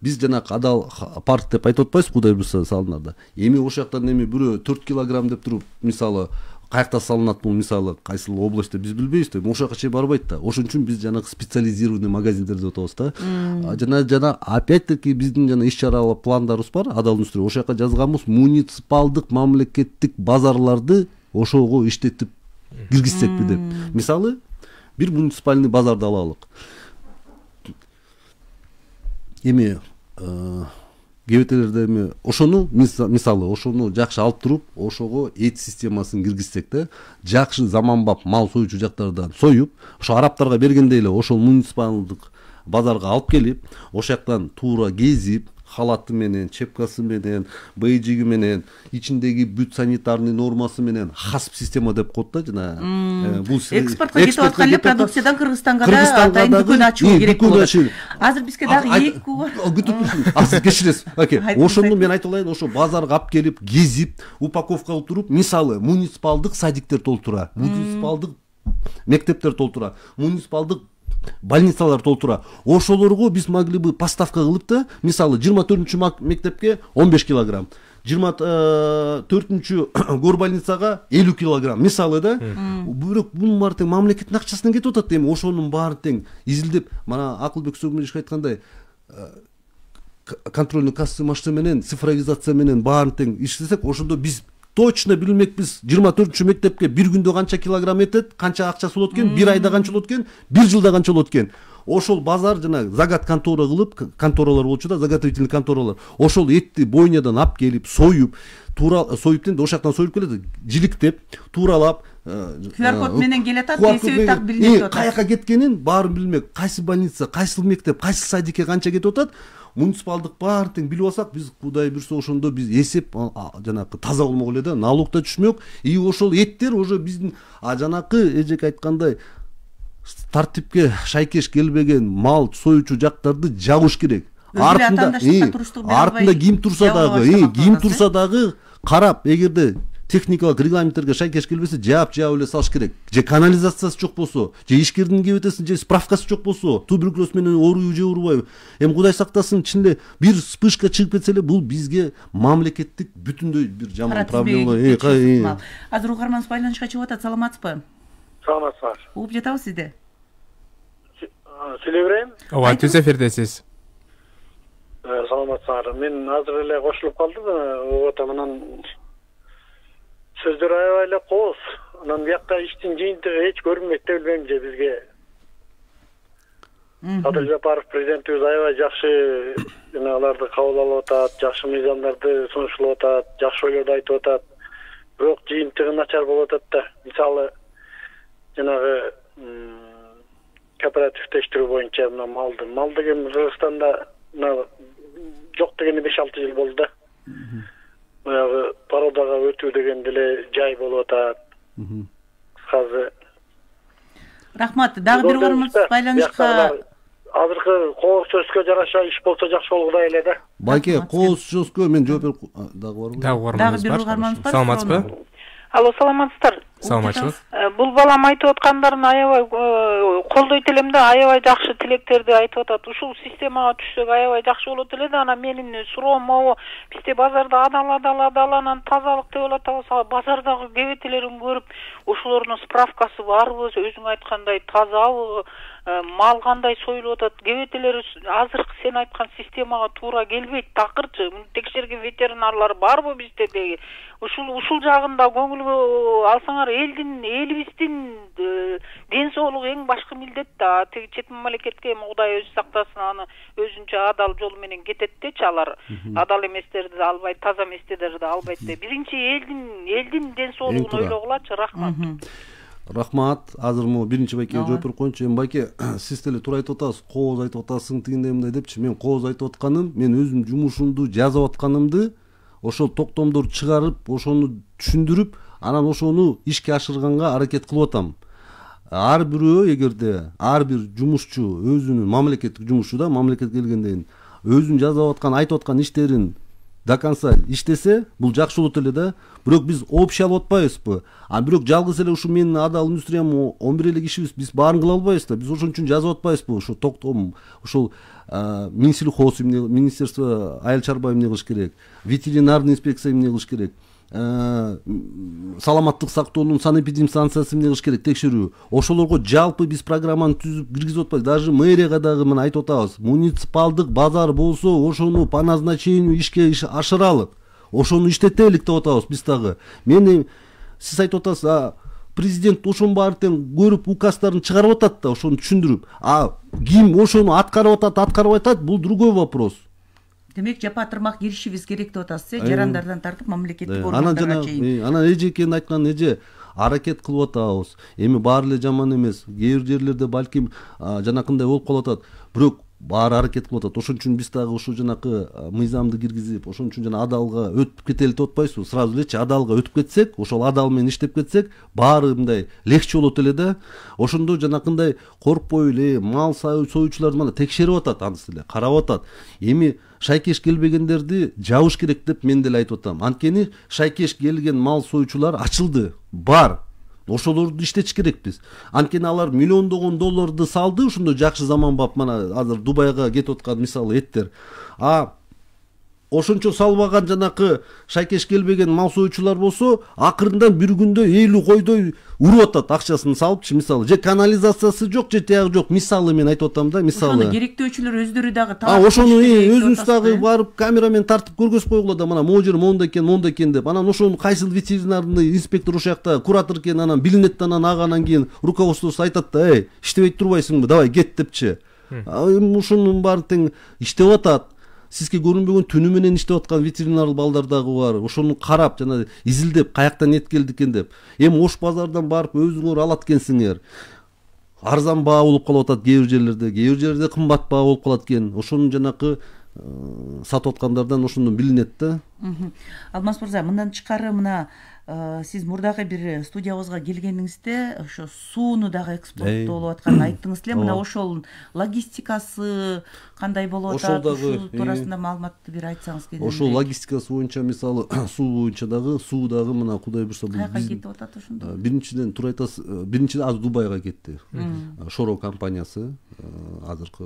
Биз жанакы адал парк деп айтып атпайбыз, Кудай буйрса салынарда. Эми ошол жактан эми бирөө 4 килограмм деп туруп, мисалы каякта салынат, бул мисалы кайсыл областта биз билбейбиз да, ошол жака чейин барбайт да. Ошон үчүн биз жанакы специализированный магазиндер деп атабыз да. Жана опять-таки биздин жана иш-чара пландарыбыз бар, адал индустрия. Ошол жака жазганбыз, муниципалдык мамлекеттик базарларды ошого иштетип киргизсекпи деп. Мисалы бир муниципальный базарды алалык. Эми кебетелерде эми ошону мисалы ошону жакшы алып туруп, ошого эт системасын киргизсек да, жакшы заманбап мал союучу жактардан союп, ошо арабтарга бергендей эле ошол муниципалдык базарга алып келип, ошол жактан туура кезип, халаты менен, чепкасы менен, бейджиги менен, ичиндеги бүт санитарный нормасы менен хасп система деп коет да, жана бул экспортко кетип аткан эле продукциядан Кыргызстанга да атайын дүкөн ачуу керек болот. Азыр бизге дагы 2 бар. Күтүп турсун. Азыр кечиресиз. Ошону мен айтып алайын, ошо базарга алып келип, кезип, упаковка кылып туруп, мисалы муниципалдык садиктер толтура, муниципалдык мектептер толтура, муниципалдык больницалар толтура. Ошолорго биз могли бы поставка кылып да, мисалы 24-чү мектепке 15 килограмм, 24-чү горбольницага 50 килограмм. Мисалы да, бирок бунун баары тең мамлекеттин акчасынан кетип атат. Эми ошонун баары тең изилдеп, мана Акылбек Сөгмөжев айткандай, контрольный касса машина менен, цифровизация менен баарын тең иштесек, ошондо биз точно билмекпиз 24-чү мектепке бир күндө канча килограмм этет, канча акчасы болот экен, бир айда канча болот экен, бир жылда канча болот экен. Ошол базар жана загат контора кылып, конторалар болчу да, заготовительный конторалар. Ошол этти бойнядан алып келип, союп, туура союптен ошол жактан союп келет, жиликтеп, тууралап, QR-код менен келатат, эсеби так билинип атат. Каяка кеткенин баарын билмек, кайсы больница, кайсы мектеп, кайсы садикке канча кетип атат. Муниципалдык баарын тең билип алсак, биз Кудай буйрса ошондо биз эсеп жанакы таза болмок эле да, налог да түшмөк. И ошол эттер уже биздин жанакы эжек айткандай тартипке шайкеш келбеген мал союучу жактарды жабыш керек. Артында ким турса дагы карап, эгерде техникалык регламенттерге шайкеш келбесе, жаап эле салыш керек. Же канализациясы жок болсо, же ишкердин кебетесин же справкасы жок болсо, туберкулез менен ооруйбу же оорубайбы. Эми Кудай сактасын, чынында бир вспышка чыгып кетсе эле, бул бизге мамлекеттик бүтүндөй бир жаман проблема. Азыр угарманыбыз байланышка чыгып атат, саламатсызбы? Саламатсыздар. Угуп жатабыз сизди. Сүйлөй берейин? Ооба, түз эфирдесиз. Саламатсыздар. Мен азыр эле кошулуп калдым, отамынан сөздөр аябай эле кооз. Анан бияка иштин жыйынтыгы эч көрүнбөйт деп билбейм же бизге. Адыл Жапаров президентибиз аябай жакшы аларды кабыл алып атат, жакшы мыйзамдарды сунуштап атат, жакшы ойлорду айтып атат. Бирок жыйынтыгы начар болуп атат да. Мисалы жанагы кооперативдештирүү боюнча мына мал деген Кыргызстанда жок дегенде 5-6 жыл болду да. Баягы пародага өтүү деген деле жай болуп атат. Кызгасы. Рахмат. Дагы бир угарманыбыз байланышка. Азыркы кооз сөзгө жараша иш болсо жакшы болгудай эле да. Байке, кооз сөзгө мен жооп берип дагы барбы? Дагы бир угарманыбыз бар. Саламатсызбы? Алло, саламатсыздар. Саламатчылык. Бул балам айтып аткандарын аябай колдойт элем да, аябай жакшы тилектерди айтып атат. Ушул системага түшсөк аябай жакшы болот эле да. Анан менин суроом могу, бизде базарда адал тазалык деп атабыз. Базардагы кебетелерин көрүп, ошолордун справкасы барбы, өзүң айткандай тазабы, мал кандай союлуп атат, кебетелер азыркы сен айткан системага туура келбейт, такырчы. Муну текшерген ветеринарлар барбы бизде деги. Ушул жагында көңүлгө алсаңар, элибиздин ден соолугу эң башкы милдет да. Тиги чет мамлекетке Кудай өзү сактасын, аны өзүнчө адал жол менен кетет дечи алар. Адал эместерди албайт, таза эместерди албайт де. Биринчи элдин ден соолугун ойлогулачы. Рахмат. Рахмат. Азыр могу биринчи байкеге жооп берип коеюнчу. Эми байке, сиз деле туура айтып атасыз, кооз айтып атасың, тигиндей мындай депчи. Мен кооз айтып атканым, мен өзүм жумушумду жазып атканымды ошол токтомдорду чыгарып, ошону түшүндүрүп, анан ошону ишке ашырганга аракет кылып атам. Ар бирөө эгерде ар бир жумушчу өзүнүн мамлекеттик жумушчу да, мамлекет келгенден өзүнүн жазып аткан, айтып аткан иштерин до конца иштесе, бул жакшы болот эле да. Бирок биз общий алып атпайбызбы? Бирок жалгыз эле ушу менин адал индустриям 11 эле кишибиз, биз баарын кыла албайбыз да. Биз ошон үчүн жазып атпайбызбы? Ошо токтом, ошол Минсельхоз министерство айыл чарба эмне кылыш керек, ветеринарный инспекция эмне кылыш керек, саламаттык сактоонун санэпидемстанциясы эмне кылыш керек, текшерүү. Ошолорго жалпы биз программаны түзүп киргизип атпайбыз. Даже мэрияга дагы мына айтып атабыз. Муниципалдык базар болсо, ошону по назначению ишке ашыралык. Ошону иштетелик деп атабыз биз дагы. Мен сиз айтып атасыз, президент ошонун баарын тең көрүп указдарын чыгарып атат да ошону түшүндүрүп, ким ошону аткарып атат, аткарбай атат, бул другой вопрос. Демек жапа тырмак киришибиз керек деп атасыз, жарандардан тартып мамлекеттик органдарга чейин. Анан эже экен айткан, эже аракет кылып атабыз. Эми баары эле жаман эмес. Кээ бир жерлерде балким жанакындай болуп калып атат. Бирок баары аракет кылып атат. Ошон үчүн биз дагы ушу жанакы мыйзамды киргизип, ошон үчүн жана адалга өтүп кетели деп атпайсызбы? Сразу элечи адалга өтүп кетсек, ошол адал менен иштеп кетсек, баары мындай легче болот эле да. Ошондо жанакындай коркпой эле мал союучуларды мына текшерип атат, анысы эле карап атат. Эми шайкеш келбегендерди жабыш керек деп мен деле айтып атам. Анткени шайкеш келген мал союучулар ачылды, бар. Ошолорду иштетиш керекпиз. Анткени алар миллиондогон долларды салды, ошондо жакшы заман бап, мына азыр Дубайга кетип аткан мисалы эттер. Ошончо салбаган жанакы шайкеш келбеген мал союучулар болсо, акырындан бир күндө 50 койдой уруп атат, акчасын салыпчы, мисалы. Же канализациясы жок, же тиягы жок. Мисалы мен айтып атам да, мисалы. Ошону керектөөчүлөр өздөрү дагы ошону өзүңүз дагы барып камерамен тартып көргөзүп койгула да, мына могу жер моундай экен деп. Анан ошону кайсыл ветеринарный инспектор ошол жакта куратор экен, анан билинет да, анан кийин руководствосу айтат да, иштебей турбайсыңбы, давай кет депчи. Ушунун баары тең иштеп атат. Сизге көрүнбөгөн түнү менен иштеп аткан ветеринар балдар дагы бар. Ошону карап жана изилдеп каяктан эт келди экен деп. Эми Ош базардан барып өзүңөр алат экенсиңер. Арзан баа болуп калып атат кээ бир жерлерде кымбат баа болуп калат экен. Ошонун жанакы сатып аткандардан ошондон билинет да. Алмаз мырза, мындан тышкары мына сиз мурдагы бир студиябызга келгениңизде ошо сууну дагы эксплуаталап атканын айттыңыз эле. Мына ошол логистикасы кандай болуп атат? Ушул туурасында маалыматты бир айтсаңыз келет. Ошол логистикасы боюнча, мисалы, суу боюнча дагы, суу дагы мына Кудай буйрса бул каяка кетип атат ошондо? Биринчиден тура айтасыз, биринчиден азыр Дубайга кетти. Шоро компаниясы, азыркы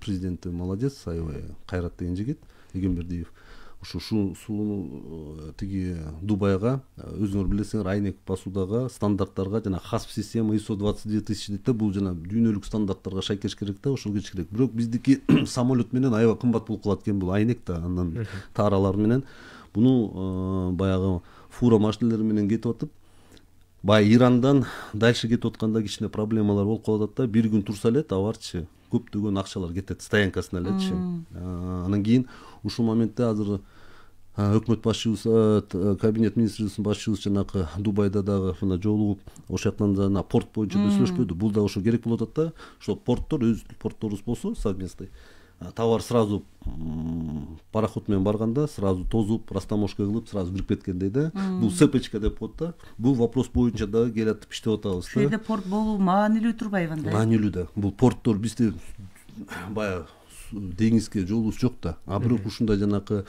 президенти молодец, аябай кайрат деген жигит, Эгембердиев. Ушу сууну тиги Дубайга, өзүңөр билесиңер, айнек басуудагы стандарттарга жана хасп система ISO 22000 дейт да, бул жана дүйнөлүк стандарттарга шайкеш керек да, ошол кетиш керек. Бирок биздики самолет менен аябай кымбат болуп калат экен бул айнек да, андан тааралар менен. Буну баягы фура машиналар менен кетип атып, баягы Ирандан дальше кетип атканда кичине проблемалар болуп калып атат да, бир күн турса эле товарчы көптөгөн акчалар кетет стоянкасына элечи. Анан кийин ушул моментте азыр өкмөт башчыбыз, кабинет министрибиздин башчыбыз жанакы Дубайда дагы мына жолугуп, ошол жактан жана порт боюнча да сүйлөшпөдү. Бул да ошо керек болуп атат да. Ошо порттор, өз портторубуз болсо совместный, товар сразу пароход менен барганда сразу тозуп, растаможка кылып, сразу кирип кеткендей да. Бул цепочка деп коет да. Бул вопрос боюнча дагы келатып иштеп атабыз да. Ошол жерде порт болуу маанилүү турбайбы анда? Маанилүү да. Бул порттор бизде баягы деңизге жолубуз жок да. Бирок ушундай жанакы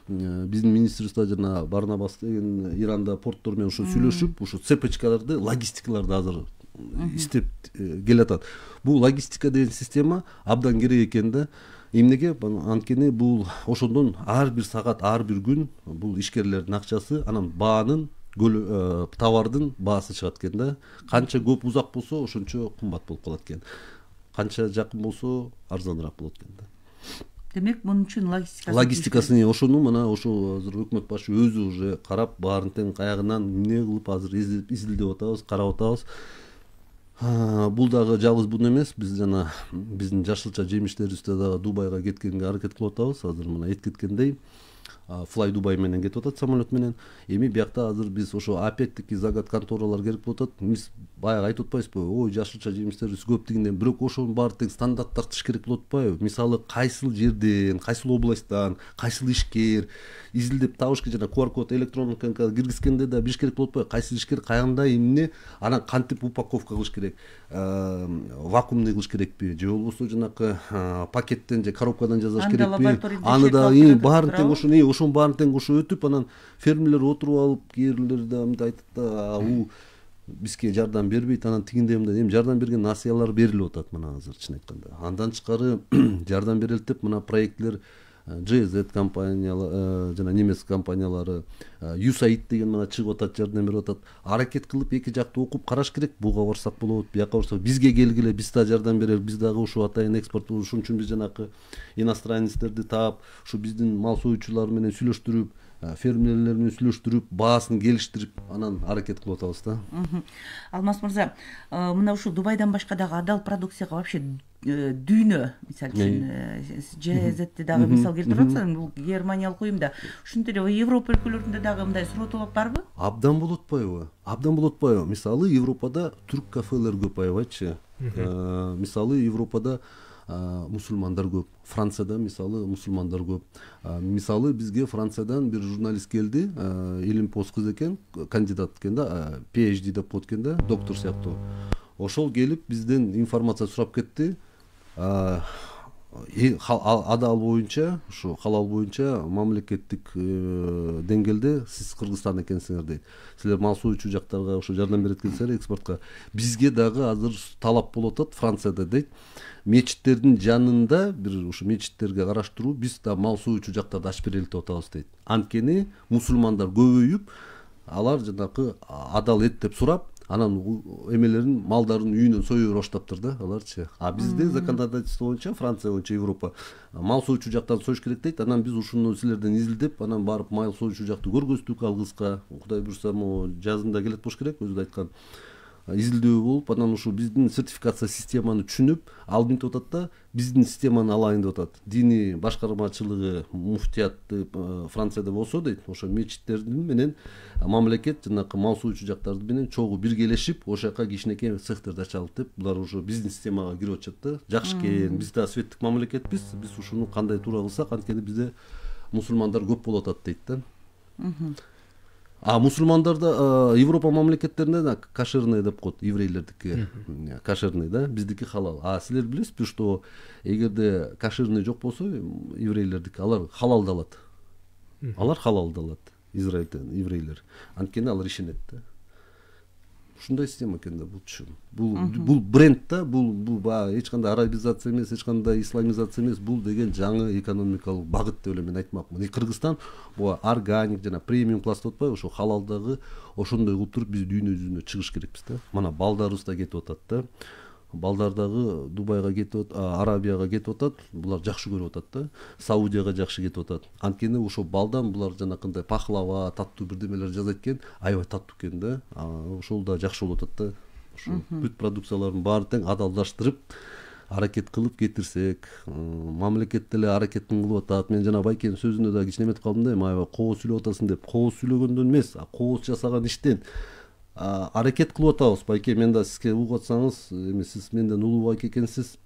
биздин министрство жана Барнабас деген Иранда порттор менен ошо сүйлөшүп, ошо цепочкаларды, логистикаларды азыр иштеп келатат. Бул логистика деген система абдан керек экен да. Эмнеге? Анткени бул ошондон ар бир саат, ар бир күн бул ишкерлердин акчасы, анан баанын, товардын баасы чыгат экен да. Канча көп узак болсо, ошончо кымбат болуп калат экен. Канча жакын болсо, арзаныраак болот экен да. Демек, мунун үчүн логистикасын ошону мына ошо азыр өкмөт башы өзү уже карап, баарын тең каягынан эмне кылып азыр изилдеп атабыз, карап атабыз. Бул дагы жалгыз бун эмес, биз жана биздин жашылча жемиштерибизде дагы Дубайга кеткенге аракет кылып атабыз. Азыр мына эт кеткендей Fly Dubai менен кетип атат, самолет менен. Эми биякта азыр биз ошо опять-таки загад конторалар керек болуп атат. Биз баягы айтып атпайбызбы, ой, жашылча жемиштерибиз көп дегенден, бирок ошонун баары тең стандарт тартыш керек болуп атпайбы? Мисалы, кайсыл жерден, кайсыл областтан, кайсыл ишкер изилдеп табышка жана QR код электрондук киргизгенде да биш керек болуп атпайбы? Кайсыл ишкер каяында эмне, анан кантип упаковка кылыш керек? Вакуумный кылыш керекпи? Же болбосо жанакы пакеттен же коробкадан жасаш керекпи? Аны да баарын тең ошонун баарын тең ошо өтүп, анан фермерлер отуруп алып, кээрлер да мындай айтат да, бизге жардам бербейт, анан тигиндей мындай, эми жардам берген насыялар берилип атат мына азыр чын айтканда. Андан тышкары жардам берилет деп мына проектлер GZ компаниялары жана немец компаниялары USAID деген мына чыгып атат, жардам берип атат. Аракет кылып эки жакты окуп караш керек. Буга барсак болот, бияка барсак бизге келгиле, биз да жардам берели, биз дагы ушу атайын экспорт ушун үчүн биз жанакы иностранецтерди таап, ушу биздин мал союучулар менен сүйлөштүрүп, фермерлер менен сүйлөштүрүп, баасын келиштирип, анан аракет кылып атабыз да. Алмаз мырза, мына ушул Дубайдан башка дагы адал продукцияга вообще дүйнө, мисалы үчүн ЖЗТ дагы мисал келтирип атсаң, бул германиялык уюм да. Ушинтип эле Европа өлкөлөрүндө дагы мындай суроо талап барбы? Абдан болот атпайбы? Абдан болот атпайбы? Мисалы Европада түрк кафелер көп аябайчы. Мисалы Европада мусулмандар көп. Францияда мисалы мусулмандар көп. Мисалы бизге Франциядан бир журналист келди, илим пост кыз экен, кандидат экен да, PhD деп коет экен да, доктор сыяктуу. Ошол келип бизден информация сурап кетти. Адал боюнча, ушу халал боюнча мамлекеттик деңгээлде сиз Кыргызстан экенсиңер дейт. Силер мал союучу жактарга ушу жардам берет экенсиңер экспортко. Бизге дагы азыр талап болуп атат Францияда дейт. Мечиттердин жанында бир ушу мечиттерге караштыруу биз да мал союучу жактарды ачып берели деп атабыз дейт. Анткени мусулмандар көбөйүп, алар жанакы адал эт деп сурап, анан эмелерин малдарын үйүнөн сое баштаптыр да, аларчы. Бизде законодательство боюнча, Франция боюнча Европа мал союучу жактан союш керек дейт. Анан биз ушуну силерден изилдеп, анан барып мал союучу жакты көргөздүк алгыска. Кудай буйрса, жазында келет болуш керек, өзү да айткан. Изилдөө болуп, анан ушу биздин сертификация системаны түшүнүп, ал мынтип атат да, биздин системаны алайын деп атат. Дини башкармачылыгы, муфтият Францияда болсо дейт, ошо мечиттердин менен мамлекет жанакы мал союучу жактарды менен чогуу биргелешип, ошол жака кичинекей цехтерди ачалып деп, булар уже биздин системага кирип атышат да. Жакшы экен, биз да светтик мамлекетпиз, биз ушуну кандай туура кылсак, анткени бизде мусулмандар көп болуп атат дейт да. Мусулмандарда Европа мамлекеттеринде кошерный деп коет, еврейлердики кошерный да, биздики халал. Силер билесизби, что эгерде кошерный жок болсо, еврейлердики алар халалды алат. Алар халалды алат, Израилден еврейлер. Анткени алар ишенет да. Ушундай система экен да бул түшүн. Бул бренд да, бул эч кандай арабизация эмес, эч кандай исламизация эмес, бул деген жаңы экономикалык багыт деп эле мен айтмакмын. Кыргызстан бул органик жана премиум класс деп атпайбы, ошо халалдагы ошондой кылып туруп биз дүйнө жүзүнө чыгыш керекпиз да. Мана балдарыбыз да кетип атат да. Балдар дагы Дубайга кетип атат, Арабияга кетип атат, булар жакшы көрүп атат да. Саудияга жакшы кетип атат. Анткени ошо балдан булар жанакындай пахлава, таттуу бирдемелер жасайт экен, аябай таттуу экен да. Ошол да жакшы болуп атат да. Ошо бүт продукциялардын баары тең адалдаштырып, аракет кылып кетирсек, мамлекет деле аракетин кылып атат. Мен жана Байкенин сөзүнө да кичине эметип калдым да, аябай кооз сүйлөп атасың деп. Кооз сүйлөгөндөн эмес, кооз жасаган иштен аракет кылып атабыз. Байке, мен да сизге угуп атсаңыз, эми сиз менден улуу байке экенсиз.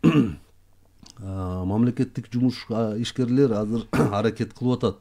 Мамлекеттик жумуш ишкерлер азыр аракет кылып атат.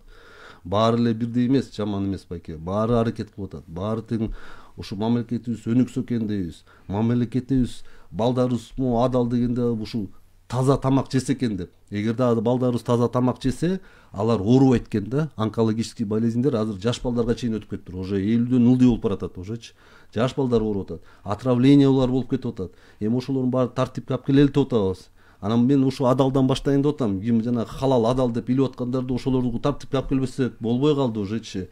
Баары эле бирдей эмес, жаман эмес байке. Баары аракет кылып атат. Баары тең ушу мамлекетибиз өнүксө экен дейбиз. Мамлекетибиз балдарыбыз адал дегенде ушу таза тамак жесе экен деп. Эгерде балдарыбыз таза тамак жесе, алар оорубайт экен да. Онкологический болезньдер азыр жаш балдарга чейин өтүп кетиптир. Уже 50дөн ылдый болуп баратат ужечи. Жаш балдар ооруп атат. Отравлениялар болуп кетип атат. Эми ошолордун баары тартипке алып келели деп атабыз. Анан мен ушу адалдан баштайын деп атам. Ким жана халал адал деп билип аткандарды ошолорду тартипке алып келбесек болбой калды ужечи.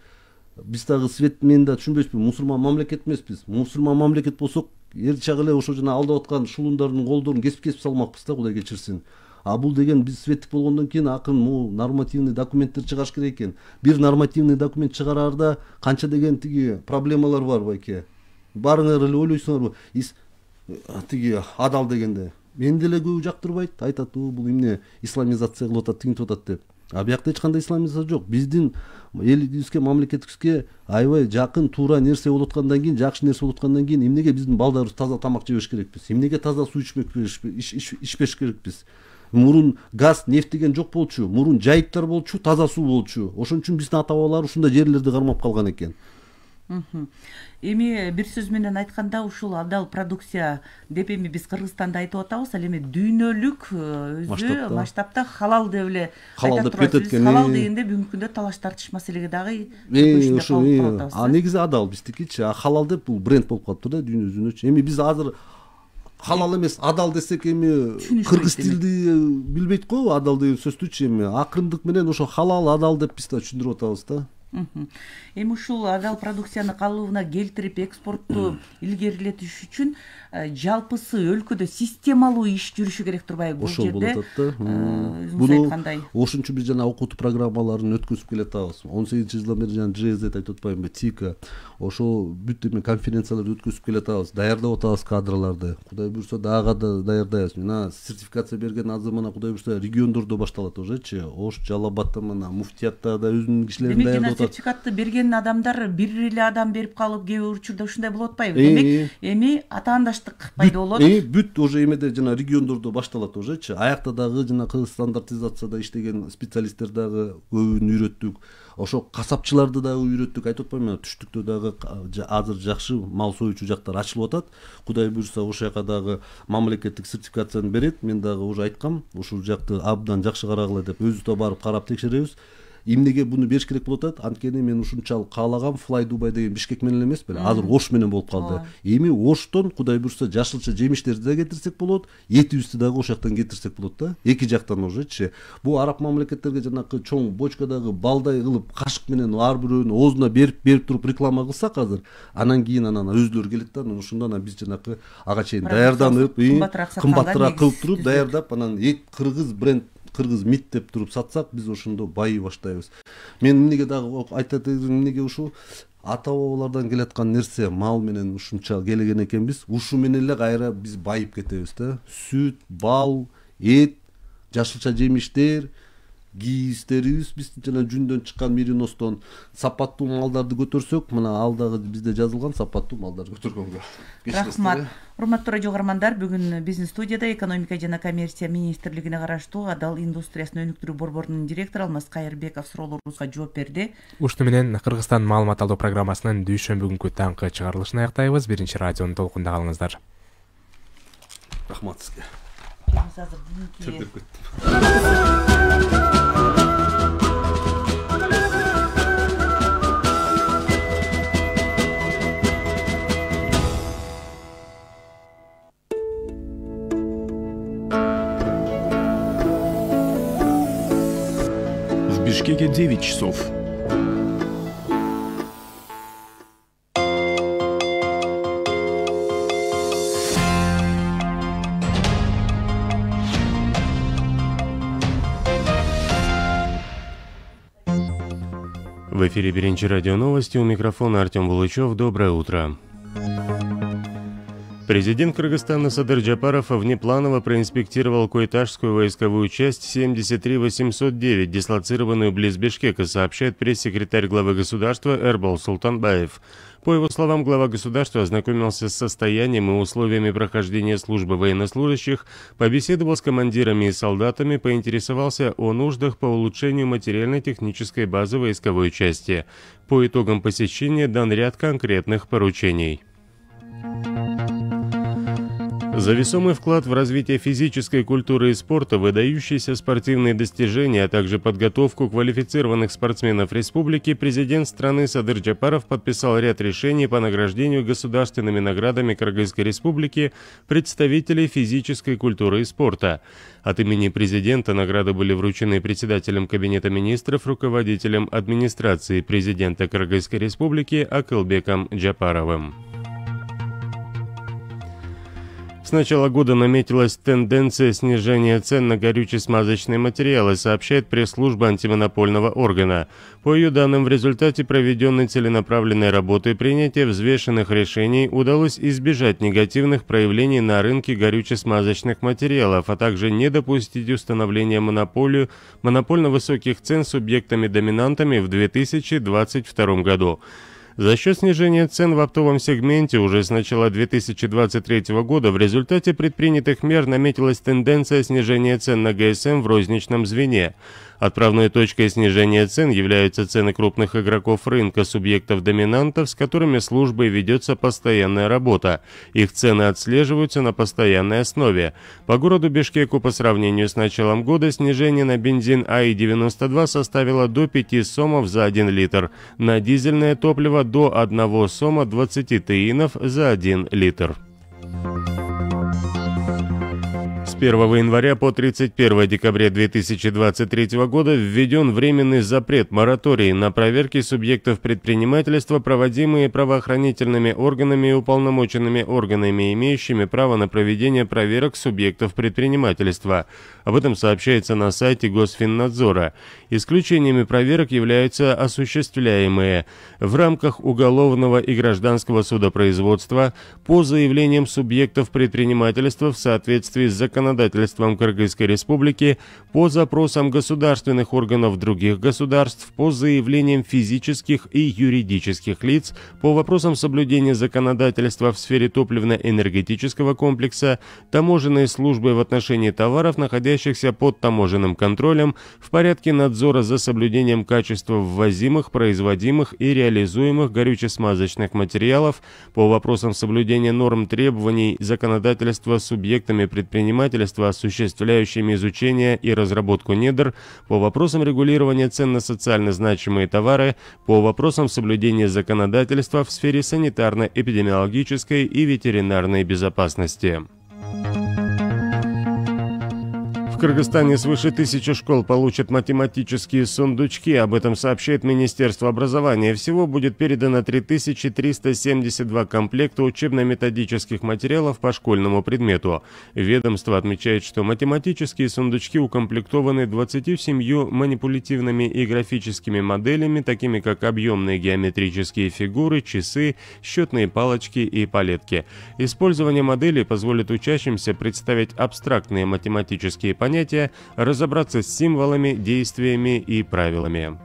Биз дагы свет мен да түшүнбөйбүзбү, мусулман мамлекет эмеспиз. Мусулман мамлекет болсок, эр чак эле ошо жана алдап аткан шулундардын колдорун кесип салмакпыз да, Кудай кечирсин. Бул деген биз светтик болгондон кийин акын нормативный документтер чыгарыш керек экен. Бир нормативный документ чыгараарда канча деген тиги проблемалар бар байке. Барыңар эле ойлойсуңарбы? Тиги адал дегенде мен деле көбү жактырбайт, айтат, бул эмне исламизация кылып атат, тигинтип атат деп. Биякта эч кандай исламизация жок. Биздин элибизге, мамлекетибизге аябай жакын, туура нерсе болуп аткандан кийин, жакшы нерсе болуп аткандан кийин эмнеге биздин балдарыбыз таза тамак жебеш керекпиз? Эмнеге таза суу ичпеш керекпиз? Мурун газ, нефть деген жок болчу, мурун жайыктар болчу, таза суу болчу. Ошон үчүн биздин ата-бабалар ушундай жерлерди кармап калган экен. Эми бир сөз менен айтканда ушул адал продукция деп эми биз Кыргызстанда айтып атабыз, ал эми дүйнөлүк өзү масштабта халал деп эле айтып турабыз. Халал дегенде бүгүнкү күндө талаш тартыш маселеге дагы негизи адал биздикичи, халал деп бул бренд болуп калыптыр да дүйнө жүзүнө. Эми биз азыр халал эмес, адал десек эми кыргыз тилди билбейт го, адал деген сөздүчү эми акырындык менен ошо халал, адал деп биз да түшүндүрүп атабыз да. Эми ушул адал продукцияны калыбына келтирип экспортту илгерилетиш үчүн жалпысы өлкөдө системалуу иш жүрүшү керек турбайбы? Ошол болуп атат да. Буну ошон үчүн биз жана окутуу программаларын өткөзүп келатабыз. 18-жылдан бери жана ЖЗ айтып атпаймынбы, ТИКа ошол бүт эме конференцияларды өткөзүп келатабыз, даярдап атабыз кадрларды. Кудай буйрса дагы да даярдайбыз. Мына сертификация берген азыр мына кудай буйрса региондордо башталат уже, Ош, Жалал Абадта, мына Муфтиятта да өзүнүн кишилерин даярдап атат. Сертификатты берген адамдар бир эле адам берип калып, кээ бир учурда ушундай болуп атпайбы? Демек, эми атаандаштык пайда болот. Бүт уже эмеде жана региондордо башталат уже. Аякта дагы жана стандартизацияда иштеген специалисттер дагы көбүн үйрөттүк. Ошо касапчыларды дагы үйрөттүк. Айтып атпаймынбы, түштүктө дагы азыр жакшы мал союучу жактар ачылып атат. Кудай буйрса ошол жака дагы мамлекеттик сертификацияны берет. Мен дагы уже айткам, ушул жакты абдан жакшы карагыла деп өзүбүз да барып карап текшеребиз. Эмнеге буну бериш керек болуп атат? Анткени мен ушунчалык каалагам Fly Dubai деген Бишкек менен эмес беле, азыр Ош менен болуп калды. Эми Оштон кудай буйрса жашылча жемиштерди да кетирсек болот, этибизди дагы ошол жактан кетирсек болот да. Эки жактан уже. Бул араб мамлекеттерге жанакы чоң бочкадагы балдай кылып кашык менен ар бирөөнүн оозуна берип туруп реклама кылсак азыр, анан кийин анан өзүлөрү келет да, ошондо биз жанакы ага чейин даярданып, кымбатыраак кылып туруп даярдап, анан кыргыз бренд, кыргыз мит деп туруп сатсак, биз ошондо байый баштайбыз. Мен эмнеге дагы айтат элем, эмнеге ушул ата бабалардан келаткан нерсе мал менен ушунча келген экенбиз, ушу менен эле кайра биз байып кетебиз да. Сүт, бал, эт, жашылча жемиштер, кийүүбүз биз жана жүндөн чыккан мериностон сапаттуу малдарды көтөрсөк, мына ал дагы бизде жазылган сапаттуу малдарды көтөргөнгө. Рахмат. Урматтуу радио каармандар, бүгүн биздин студияда экономика жана коммерция министрлигине караштуу адал индустриясын өнүктүрүү борборунун директору Алмаз Кайырбеков суроолорубузга жооп берди. Ушуну менен Кыргызстан маалымат алуу программасынын дүйшөмбү таңкы чыгарылышын аяктайбыз. Биринчи радионун толкунда калыңыздар. Рахмат сизге. В Бишкеке 9 часов. В эфире Биринчи радио новости, у микрофона Артем Булычев. Доброе утро. Президент Кыргызстана Садыр Джапаров внепланово проинспектировал Куйташскую войсковую часть 73809, дислоцированную близ Бишкека, сообщает пресс-секретарь главы государства Эрбол Султанбаев. По его словам, глава государства ознакомился с состоянием и условиями прохождения службы военнослужащих, побеседовал с командирами и солдатами, поинтересовался о нуждах по улучшению материально-технической базы войсковой части. По итогам посещения дан ряд конкретных поручений. За весомый вклад в развитие физической культуры и спорта, выдающиеся спортивные достижения, а также подготовку квалифицированных спортсменов республики, президент страны Садыр Джапаров подписал ряд решений по награждению государственными наградами Кыргызской республики представителей физической культуры и спорта. От имени президента награды были вручены председателем Кабинета министров, руководителем администрации президента Кыргызской республики Акылбеком Джапаровым. С начала года наметилась тенденция снижения цен на горюче-смазочные материалы, сообщает пресс-служба антимонопольного органа. По ее данным, в результате проведенной целенаправленной работы и принятия взвешенных решений удалось избежать негативных проявлений на рынке горюче-смазочных материалов, а также не допустить установления монопольно высоких цен субъектами-доминантами в 2022 году. За счет снижения цен в оптовом сегменте уже с начала 2023 года в результате предпринятых мер наметилась тенденция снижения цен на ГСМ в розничном звене. Отправной точкой снижения цен являются цены крупных игроков рынка, субъектов-доминантов, с которыми службой ведется постоянная работа. Их цены отслеживаются на постоянной основе. По городу Бишкеку по сравнению с началом года снижение на бензин АИ-92 составило до 5 сомов за 1 литр, на дизельное топливо до 1 сома 20 теинов за 1 литр. 1 января по 31 декабря 2023 года введен временный запрет мораторий на проверки субъектов предпринимательства, проводимые правоохранительными органами и уполномоченными органами, имеющими право на проведение проверок субъектов предпринимательства. Об этом сообщается на сайте Госфиннадзора. Исключениями проверок являются осуществляемые в рамках уголовного и гражданского судопроизводства по заявлениям субъектов предпринимательства в соответствии с законодательством Кыргызской Республики, по запросам государственных органов других государств, по заявлениям физических и юридических лиц, по вопросам соблюдения законодательства в сфере топливно-энергетического комплекса, таможенной службы в отношении товаров, находящихся под таможенным контролем, в порядке надзора за соблюдением качества ввозимых, производимых и реализуемых горюче-смазочных материалов, по вопросам соблюдения норм требований законодательства субъектами предпринимательства, осуществляющими изучение и разработку недр, по вопросам регулирования цен на социально значимые товары, по вопросам соблюдения законодательства в сфере санитарно-эпидемиологической и ветеринарной безопасности. В Кыргызстане свыше 1000 школ получат математические сундучки. Об этом сообщает Министерство образования. Всего будет передано 3372 комплекта учебно-методических материалов по школьному предмету. Ведомство отмечает, что математические сундучки укомплектованы 27 манипулятивными и графическими моделями, такими как объемные геометрические фигуры, часы, счетные палочки и палетки. Использование моделей позволит учащимся представить абстрактные математические понятия, разобраться с символами, действиями и правилами.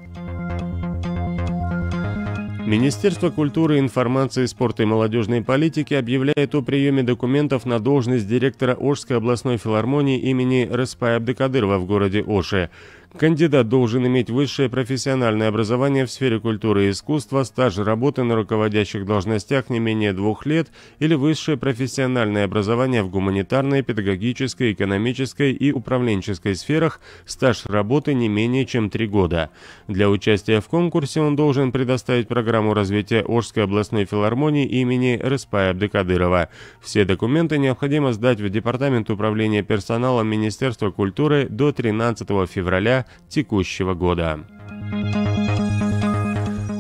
Министерство культуры, информации, спорта и молодежной политики объявляет о приеме документов на должность директора Ошской областной филармонии имени Рыспая Абдыкадырова в городе Оше. Кандидат должен иметь высшее профессиональное образование в сфере культуры и искусства, стаж работы на руководящих должностях не менее 2 лет или высшее профессиональное образование в гуманитарной, педагогической, экономической и управленческой сферах, стаж работы не менее чем 3 года. Для участия в конкурсе он должен предоставить программу развития Ошской областной филармонии имени Рыспая Абдыкадырова. Все документы необходимо сдать в Департамент управления персоналом Министерства культуры до 13 февраля текущего года.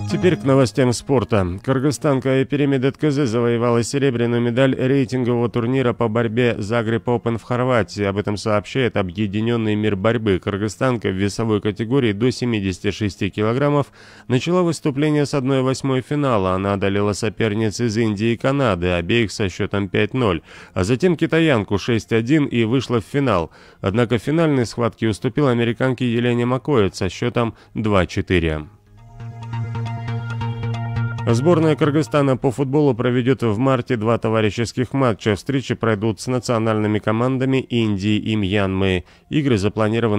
Теперь к новостям спорта. Кыргызстанка Эпиремид ДТКЗ завоевала серебряную медаль рейтингового турнира по борьбе Загреб Опен в Хорватии. Об этом сообщает Объединенный мир борьбы. Кыргызстанка в весовой категории до 76 килограммов начала выступление с 1/8 финала. Она одолела соперниц из Индии и Канады, обеих со счетом 5-0. А затем китаянку 6-1 и вышла в финал. Однако в финальной схватке уступила американке Елене Макоэт со счетом 2-4. Сборная Кыргызстана по футболу проведет в марте 2 товарищеских матча. Встречи пройдут с национальными командами Индии и Мьянмы. Игры запланированы